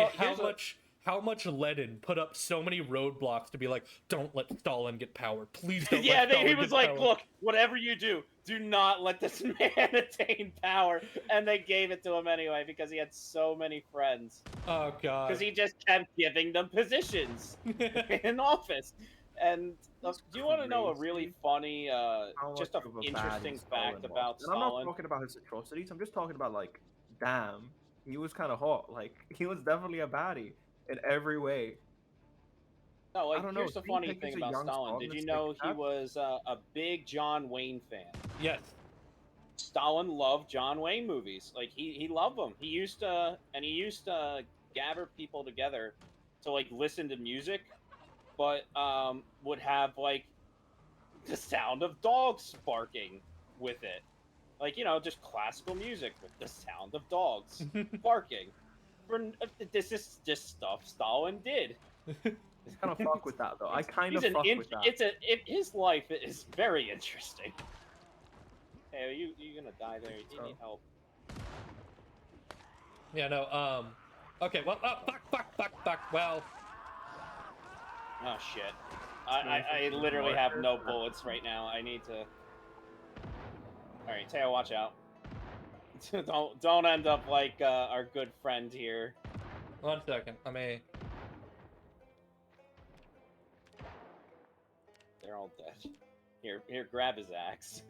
how much Lenin put up so many roadblocks to be like, don't let Stalin get power. Please don't Yeah, let Stalin he get was like, power. look, whatever you do not let this man attain power. And they gave it to him anyway because he had so many friends. Oh god. Because he just kept giving them positions in office. And do you want to know a really funny, just an interesting fact about Stalin? And I'm not Stalin? talking about his atrocities. I'm just talking about like, damn, he was kind of hot. Like he was definitely a baddie in every way. No, like I don't know, here's the he funny pictures thing a about young Stalin. Stalin Did you that's know like he that? was a big John Wayne fan? Yes. Stalin loved John Wayne movies. Like he loved them. He used to gather people together to like listen to music, but would have like the sound of dogs barking with it. Like, just classical music with the sound of dogs barking. This is just stuff Stalin did. I kind of fuck with that though. I kind of fuck with that. His life is very interesting. Hey, you gonna die there? You need help. Yeah, no, okay, well, fuck, well. Oh shit. I literally have no bullets right now. I need to. Alright, Teo, watch out. don't end up like our good friend here. 1 second, They're all dead. Here, grab his axe.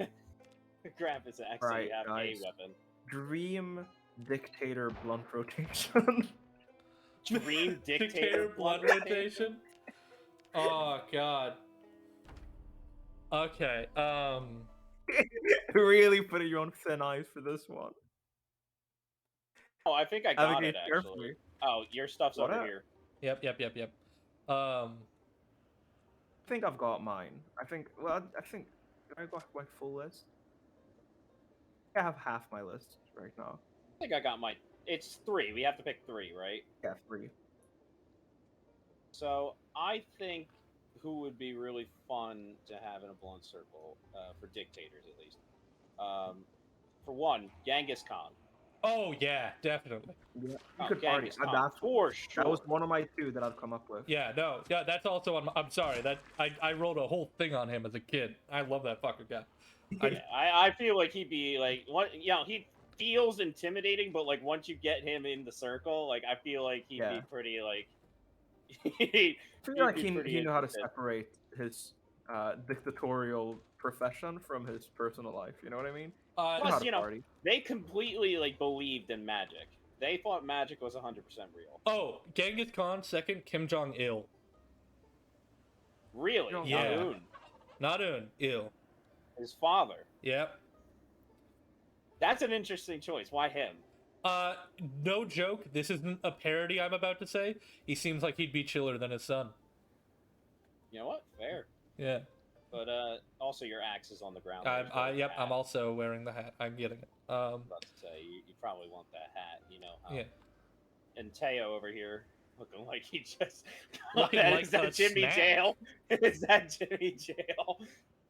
Grab his axe so Right, you have guys. a weapon. Dream dictator blunt rotation. Dream Dictator blood rotation? Oh god. Okay. Really putting you on thin ice for this one. Oh, I think I got Navigate it actually. carefully. Oh, your stuff's What over up? here. Yep. I think I've got mine. I think. Well, I think. Did I got my full list? I have half my list right now. I think I got my. It's 3. We have to pick 3, right? Yeah, 3. So I think who would be really fun to have in a blunt circle for dictators at least. For one, Genghis Khan. Oh yeah, definitely. Yeah, you Oh, could party. Genghis Khan That's for that was sure. one of my 2 that I've come up with. Yeah, no, yeah, that's also on. I'm sorry that I wrote a whole thing on him as a kid. I love that fucking guy. Yeah, I feel like he'd be like what he feels intimidating, but like once you get him in the circle, like I feel like he'd Yeah. be pretty like I feel he'd like be he pretty knew how to interested. separate his dictatorial profession from his personal life. You know what I mean? Uh, He knew how Plus, to you know, party. they completely like believed in magic. They thought magic was 100% real. oh, Genghis Khan second, Kim Jong Il. Really? Jong-un. Not Yeah. Un. Not Un, Il. His father. Yep. That's an interesting choice. Why him? Uh, no joke. This isn't a parody I'm about to say. He seems like he'd be chiller than his son. You know what? Fair. Yeah. But also your axe is on the ground. Yep. I'm also wearing the hat. I'm getting it. About to say you probably want that hat. You know how. Yeah. And Teo over here looking like he just. Looking like is that a Jimmy snack. Jail? Is that Jimmy Jail?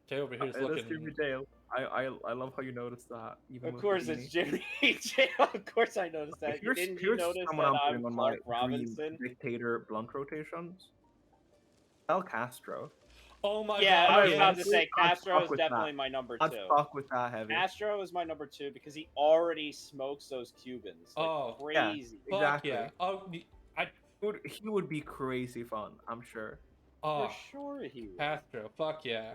Tay over here's It is looking. Jimmy Dale. I love how you noticed that. Even Of with course, the it's beanie. Jimmy Jail. Of course, I noticed that. Didn't you Here's notice someone that I'm I'm putting on my Clark dream Robinson? dictator blunt rotations. El Castro. Oh my Yeah, god. I was yes. about to say I'd Castro fuck is with definitely that. my number I'd 2. fuck with that heavy. Castro is my number 2 because he already smokes those Cubans like Oh, yeah. crazy. Fuck Exactly. yeah. Oh, He would be crazy fun, I'm sure. oh, For sure he would. Castro. Fuck yeah.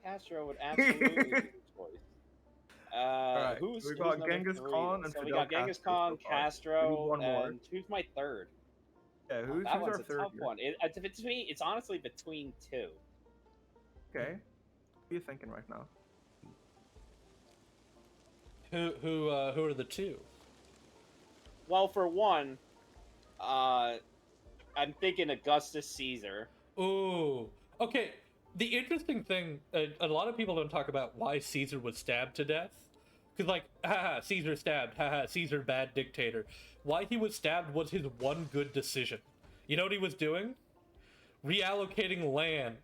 Castro would absolutely be the choice. Alright, Who's we got number Genghis 3? Khan and So we Fidel got Genghis Castro Khan, so far. We need Castro, one more. and who's my third? Yeah, who's That one's our a third tough here? one. It's honestly between 2. Okay. What are you thinking right now? Who are the two? Well, for one, I'm thinking Augustus Caesar. Ooh. Okay. The interesting thing, a lot of people don't talk about why Caesar was stabbed to death. Because, like, haha, Caesar stabbed, haha, Caesar bad dictator. Why he was stabbed was his one good decision. You know what he was doing? Reallocating land.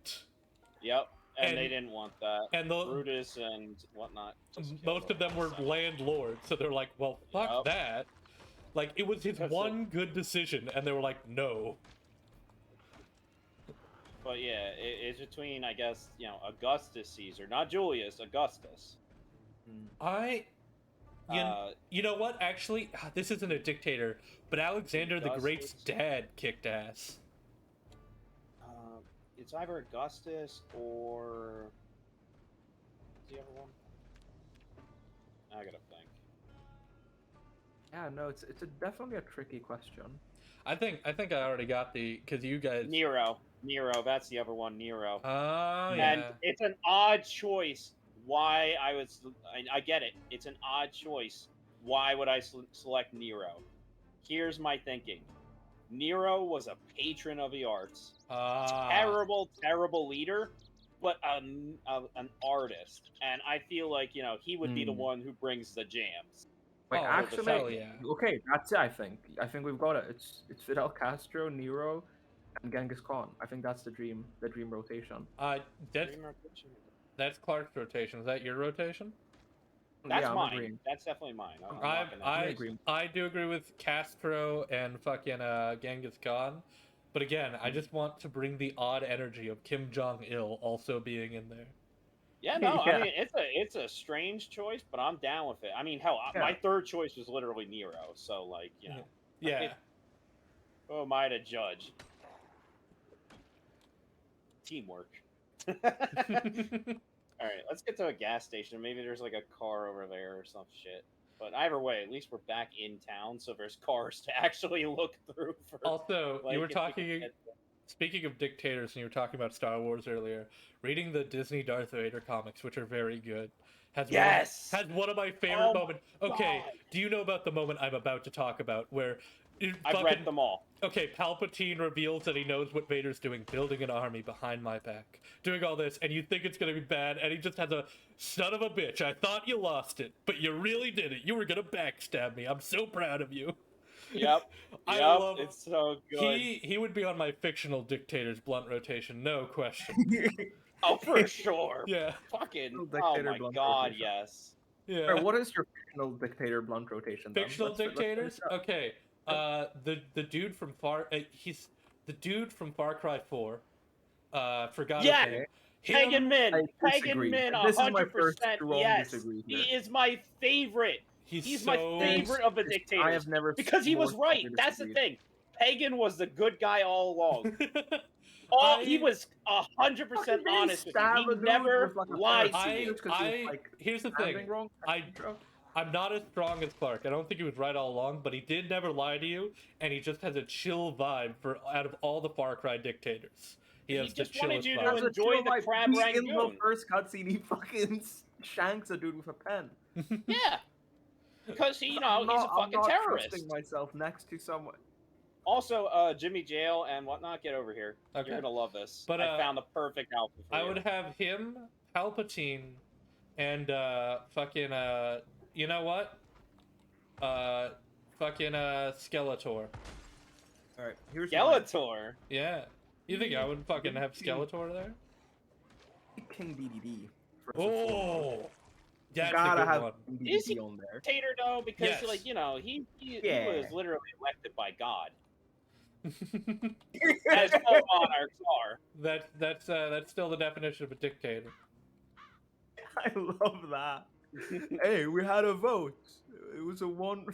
Yep, and they And- didn't want that. And the Brutus and whatnot. just killed most of them were So- landlords, so they're like, well, fuck Yep. that. Like, it was his That's one good decision, and they were like, no. But yeah, it's between, I guess, Augustus Caesar, not Julius, Augustus. You know what? Actually, this isn't a dictator, but Alexander the Great's Augustus. dad kicked ass. It's either Augustus or the other one. I gotta think. Yeah, no, it's definitely a tricky question. I think I already got because you guys. Nero, that's the other one. Nero. Oh And yeah. it's an odd choice. Why I get it. It's an odd choice. Why would I select Nero? Here's my thinking. Nero was a patron of the arts. Terrible, terrible leader, but an artist. And I feel like, he would be the one who brings the jams. Wait, Oh, actually, hell yeah. okay, that's it. I think we've got it. It's Fidel Castro, Nero, and Genghis Khan. I think that's the dream rotation. That's Clark's rotation. Is that your rotation? That's yeah, I'm mine. agreeing. That's definitely mine. I'm rocking that. I do agree with Castro and fucking Genghis Khan, but again, I just want to bring the odd energy of Kim Jong Il also being in there. Yeah, no, Yeah. I mean it's a strange choice, but I'm down with it. I mean, hell, Yeah. my third choice was literally Nero, so like, Yeah. Who am I to judge? Teamwork. All right, let's get to a gas station. Maybe there's like a car over there or some shit. But either way, at least we're back in town, so there's cars to actually look through. For, Also, like, you were if we can talking. get Speaking of dictators, and you were talking about Star Wars earlier, reading the Disney Darth Vader comics, which are very good, Yes. has one of my favorite Oh my moments. Okay, God. do you know about the moment I'm about to talk about where I've read them all. Okay, Palpatine reveals that he knows what Vader's doing, building an army behind my back, doing all this, and you think it's gonna be bad, and he just has a son of a bitch. I thought you lost it, but you really did it. You were gonna backstab me. I'm so proud of you. Yep. I Yep. love It's so good. he would be on my fictional dictator's blunt rotation, no question. Oh, for sure. Yeah, Fucking. Fictional Oh dictator my blunt God. rotation. Yes. yeah. Alright, what is your fictional dictator blunt rotation then? Fictional Let's finish dictators? that. Okay. The dude from he's the dude from Far Cry 4. Forgot his Yeah. name. Pagan Him. Min. I Pagan disagree. Min. This is my 100%. first strong Yes. disagree He here. is my favorite. He's my favorite of the I dictators. have never Because he was more right. strongly That's the disagreed. thing. Pagan was the good guy all along. He was 100% Fucking honest with you. stab He a dude never with, like, a lied pair to of you. scissors 'cause he was, like, Here's the standing thing. wrong. I'm not as strong as Clark. I don't think he was right all along, but he did never lie to you, and he just has a chill vibe for out of all the Far Cry dictators. He has the just wanted chillest you to vibe. enjoy the crab In the rangoon. first cutscene, he fucking shanks a dude with a pen. Yeah. Because he's a I'm fucking not terrorist. trusting myself next to someone. Also, Jimmy Jail and whatnot, get over here. Okay. You're gonna love this. But, I found the perfect outfit for I you. would have him, Palpatine, and fucking you know what? Fucking Skeletor. Alright, here's Skeletor. Yeah. You think I would fucking have Skeletor there? King DDD. First and foremost. Oh, that's Gotta a good have one. King Is he- DDD on there. Dictator though, because Yes. he Yeah. was literally elected by God, as all monarchs are. That's still the definition of a dictator. I love that. Hey, we had a vote. It was a one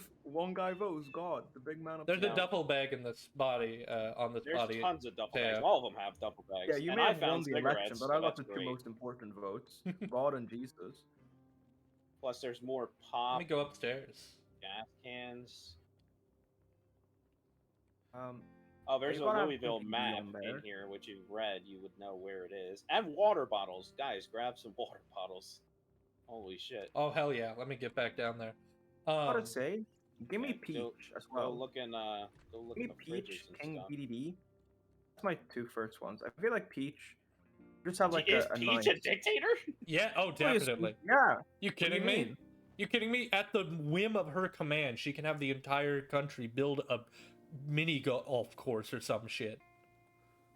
guy vote. It was God, the big man up There's there. a duffel bag in this body, on this There's body. tons of duffel Yeah. bags. All of them have duffel bags. Yeah, you and may I have won found the election, cigarettes, but so I got that's the two great. most important votes: God and Jesus. Plus, there's more Let pop, me go upstairs. gas cans. Um, Oh, there's a gotta have Louisville PPD map on there. in here, which you've read. You would know where it is. And water bottles. Guys, grab some water bottles. Holy shit. Oh hell yeah! Let me get back down there. gotta say, give me Yeah, Peach go- as Go well. look in, go look Give in me the fridges Peach, and King stuff. DDD. That's my two first ones. I feel like Peach just have like Is a Peach nice. a dictator? Yeah. Oh, definitely. Yeah. You What do you kidding me? mean? You kidding me? At the whim of her command, she can have the entire country build a mini golf course or some shit.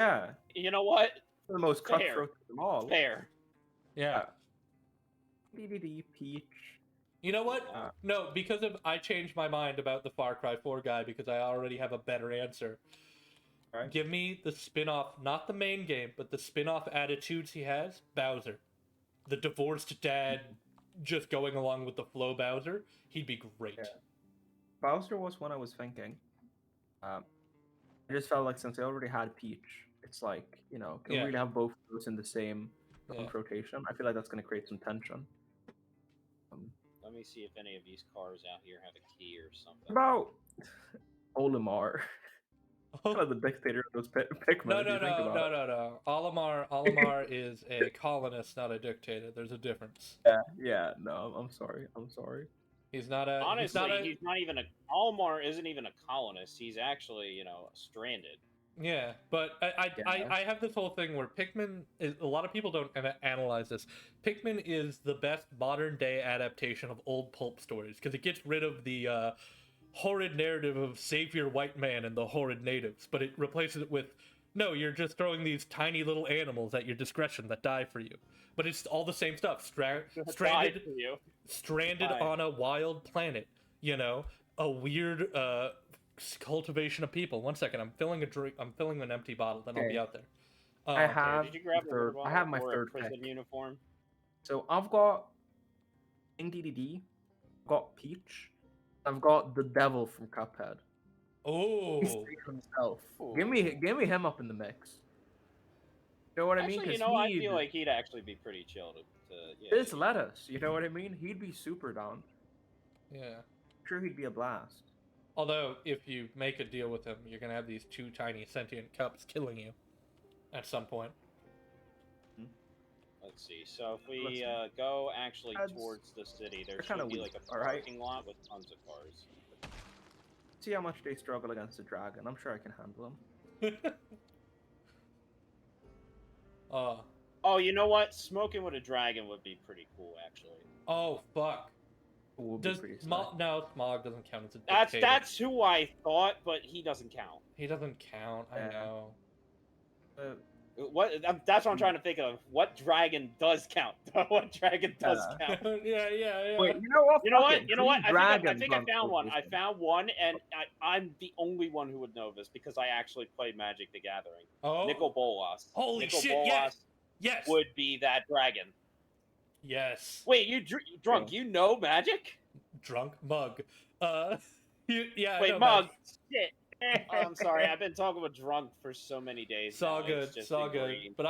Yeah. You know what? The most Fair. cutthroat of them all. Fair. Yeah. DDD Peach. You know what? Uh, No, because of I changed my mind about the Far Cry 4 guy because I already have a better answer. Right. Give me the spin-off, not the main game, but the spin-off attitudes he has, Bowser. The divorced dad just going along with the flow Bowser, he'd be great. Yeah. Bowser was one I was thinking. I just felt like since I already had Peach, it's like, can we Yeah. really have both of those in the same Yeah. rotation? I feel like that's going to create some tension. Let me see if any of these cars out here have a key or something. About Olimar. Kind of the dictator of those Pikmin. No, if you no, think no, about no, it. no, no. Olimar is a colonist, not a dictator. There's a difference. Yeah, no, I'm sorry. He's not a. Honestly, he's not even a. Almar isn't even a colonist. He's actually, stranded. Yeah, but I have this whole thing where Pikmin is, a lot of people don't analyze this. Pikmin is the best modern day adaptation of old pulp stories because it gets rid of the horrid narrative of savior white man and the horrid natives, but it replaces it with no, you're just throwing these tiny little animals at your discretion that die for you. But it's all the same stuff. Stranded for you. stranded Bye. on a wild planet, a weird cultivation of people. One second, I'm filling an empty bottle, then I'll be Okay. out there. I have Did you grab the a water third. I bottle have my or third a prison pick. uniform? So I've got King DDD, I've got Peach, I've got the devil from Cuphead. Oh, He's himself. Ooh. Give me him up in the mix. You know what I mean? Actually, 'Cause I feel like he'd actually be pretty chill to yeah. it's lettuce. You know what I mean? He'd be super down. yeah. Sure, he'd be a blast. Although, if you make a deal with him, you're gonna have these two tiny sentient cups killing you. at some point. Let's see. So if we Listen. go actually Ads towards the city, there are kinda should be weak, like a alright? parking lot with tons of cars. See how much they struggle against the dragon. I'm sure I can handle them. uh, Oh, you know what? Smoking with a dragon would be pretty cool, actually. oh fuck. It would be Does pretty sick. No, Smog doesn't count as a That's dictator. that's who I thought, but he doesn't count. He doesn't count. I Yeah. know. What? That's what I'm trying to think of. What dragon does count? What dragon does count? Yeah. Wait, you know what? You know Fuck what? it. You know what? Dream I Dragon think I Blunt found one. I rotation. found one, and I'm the only one who would know this because I actually play Magic the Gathering. Oh. Nicol Bolas. Holy Nicol shit! Bolas Yes. would be that dragon. Yes. Wait, you drunk? You know Magic? Drunk mug. Yeah. Wait, I know Mug. Magic. Shit. I'm sorry. I've been talking about drunk for so many days. It's all now. good. It's just It's all good. ingrained. But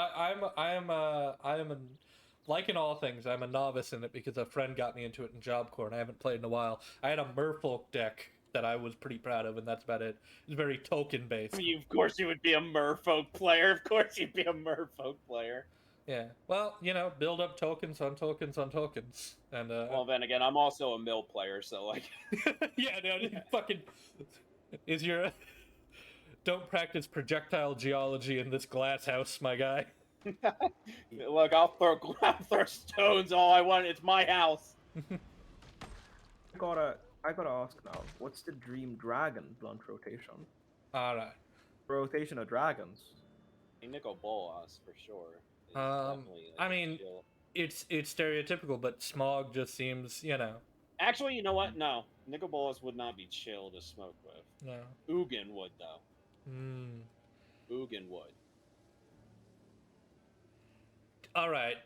like in all things, I'm a novice in it because a friend got me into it in Job Corps, and I haven't played in a while. I had a Merfolk deck that I was pretty proud of, and that's about it. It's very token based. I mean, of course you would be a Merfolk player. Of course you'd be a Merfolk player. Yeah. Well, build up tokens on tokens on tokens, and Well, then again, I'm also a mill player, so like. yeah, no, fucking is your don't practice projectile geology in this glass house, my guy. Look, I'll throw stones all I want. It's my house. I gotta ask now. What's the Dream Dragon Blunt rotation? All right. Rotation of dragons. Nicol Bolas for sure. Is I definitely, like, mean, chill. it's stereotypical, but Smog just seems, Actually, you know what? No, Nicol Bolas would not be chill to smoke with. no. Ugin would though. Hmm. Ugin would. All right.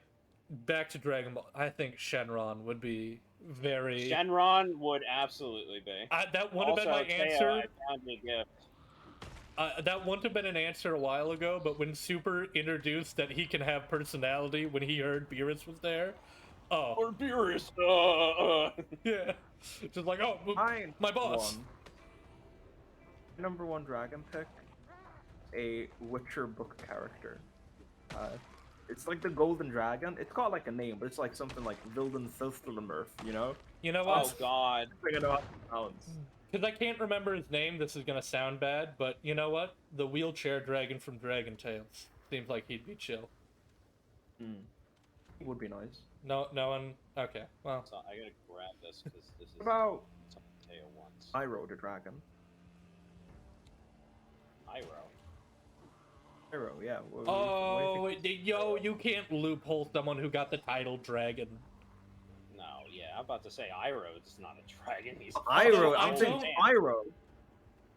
Back to Dragon Ball. I think Shenron would be very. Shenron would absolutely be. That would have been my Teo, answer. I found you a gift. That wouldn't have been an answer a while ago, but when Super introduced that he can have personality when he heard Beerus was there, Or Beerus. yeah, just like, oh, my boss. Number one dragon pick, a Witcher book character. It's like the Golden Dragon. It's got like a name, but it's like something like Vilden Thilthlemurth, you know? You know what? Oh God. I know how it sounds. Because I can't remember his name, this is gonna sound bad, but you know what? The wheelchair dragon from Dragon Tales seems like he'd be chill. It would be nice. No one. Okay, well. So I gotta grab this because this is What about something Teo wants. Iroh the dragon? Iroh. Iroh, yeah. Oh, yo, you can't loophole someone who got the title dragon. No, yeah, I'm about to say Iroh is not a dragon. He's Iroh, I I'm saying don't- Spyro.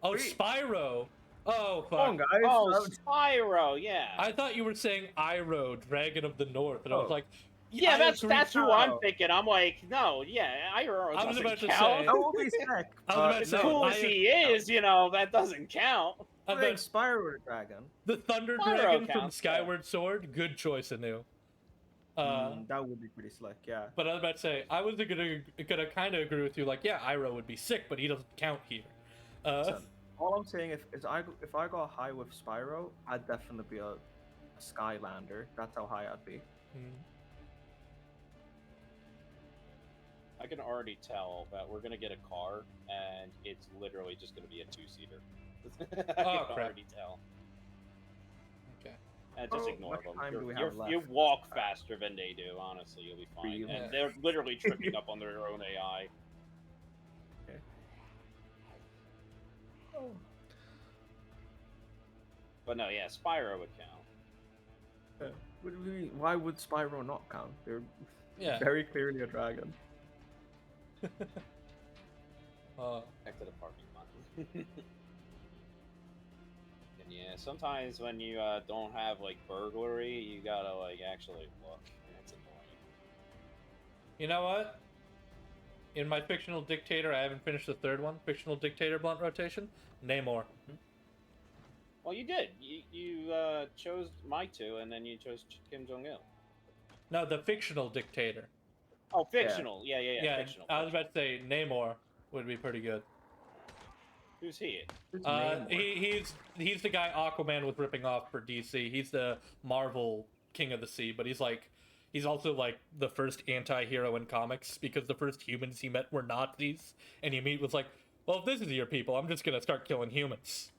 Oh, Wait. Spyro. Oh, Come on, fuck. guys. Oh, Spyro, yeah. I thought you were saying Iroh, Dragon of the North, and I was Oh. like, Yeah, I that's agree. who I'm Oh. thinking. I'm like, no, yeah, Iroh I was doesn't about to count. say- That would be sick. I was about to As say, cool as I- he is, that doesn't count. I I think bet Spyro the dragon. the Thunder Spyro Dragon from counts, yeah. Skyward Sword, good choice, Anu. That would be pretty slick, yeah. But I was about to say, I was gonna kind of agree with you, like, yeah, Iroh would be sick, but he doesn't count here. Listen, all I'm saying if I got high with Spyro, I'd definitely be a Skylander. That's how high I'd be. I can already tell that we're gonna get a car, and it's literally just gonna be a two-seater. I can crap. already tell. Okay. And just Oh, ignore much them. time do we You're- have you left? walk faster than they do. Honestly, you'll be fine. Really? And they're literally tripping up on their own AI. Okay. But no, yeah, Spyro would count. Why would Spyro not count? They're Yeah. very clearly a dragon. Back to the parking lot. And yeah, sometimes when you don't have like burglary, you gotta like actually look. And it's annoying. You know what? In my fictional dictator, I haven't finished the third one. Fictional dictator blunt rotation. Namor. Well, you did. You chose my two, and then you chose Kim Jong Il. No, the fictional dictator. Oh, fictional. Yeah. Yeah, Fictional. I was about to say Namor would be pretty good. Who's he? His name was. He's the guy Aquaman was ripping off for DC. He's the Marvel King of the Sea, but he's also like the first anti-hero in comics because the first humans he met were Nazis, and he was like, well, if this is your people, I'm just gonna start killing humans.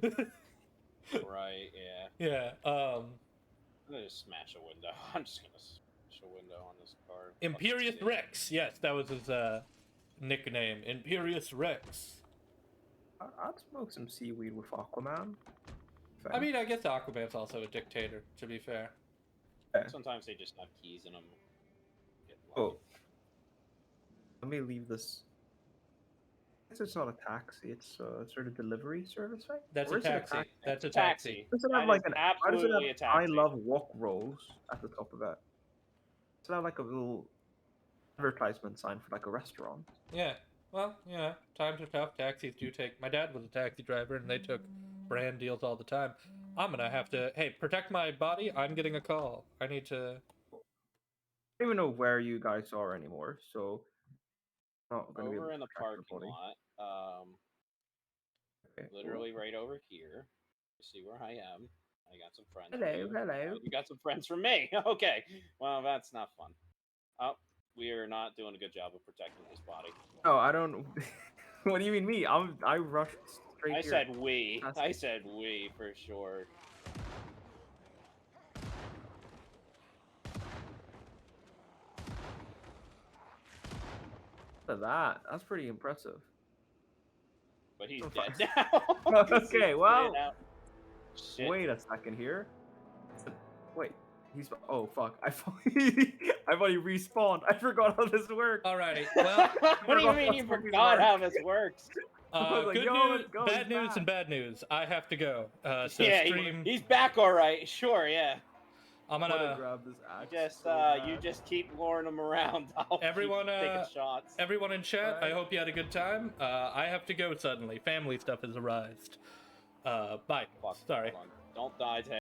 Right, yeah. Yeah. I'm gonna just smash a window. I'm just gonna smash a window on this car. Imperious Rex. Yes, that was his nickname. Imperious Rex. I'd smoke some seaweed with Aquaman. I mean, I guess Aquaman's also a dictator, to be fair. Sometimes they just have keys in them. Oh. Let me leave this. I guess it's not a taxi. It's a sort of delivery service, right? That's Or a is it taxi. That's a Taxi. taxi. Does it That have like is an? Why does it absolutely a have taxi. I love wok rolls at the top of it? Does it have like a little advertisement sign for like a restaurant? Yeah. Well, times are tough. Taxis do take. My dad was a taxi driver, and they took brand deals all the time. I'm gonna have to. Hey, protect my body. I'm getting a call. I need to. I don't even know where you guys are anymore, so I'm not gonna be able Over to in the protect parking body. lot. Okay, Literally right over here. You see where I am. I got some friends. Hello, from you. hello. You got some friends from me. Okay. Well, that's not fun. Oh, we are not doing a good job of protecting his body. No, I don't. What do you mean me? I rushed straight I here. said we. That's- I said we for sure. Look at that. That's pretty impressive. But he's Oh, dead fuck. now. 'Cause Okay, he's well, dead out. Shit. wait a second here. Wait, he's. Oh fuck! I thought he respawned. I forgot how this worked. Alrighty. Well, What do you forgot mean how you zombies forgot how work. this works? I was like, good yo, news, let's go, bad he's news, back. and bad news. I have to go. So Yeah, stream. he's back all right. Sure, yeah. I'm I'm gonna gonna. grab this axe. Just so you bad. just keep luring him around. I'll Everyone, keep taking shots. Everyone in chat, I Alright. hope you had a good time. I have to go suddenly. Family stuff has arised. Bye. Fuck, Sorry. hold on. Don't die, Ted.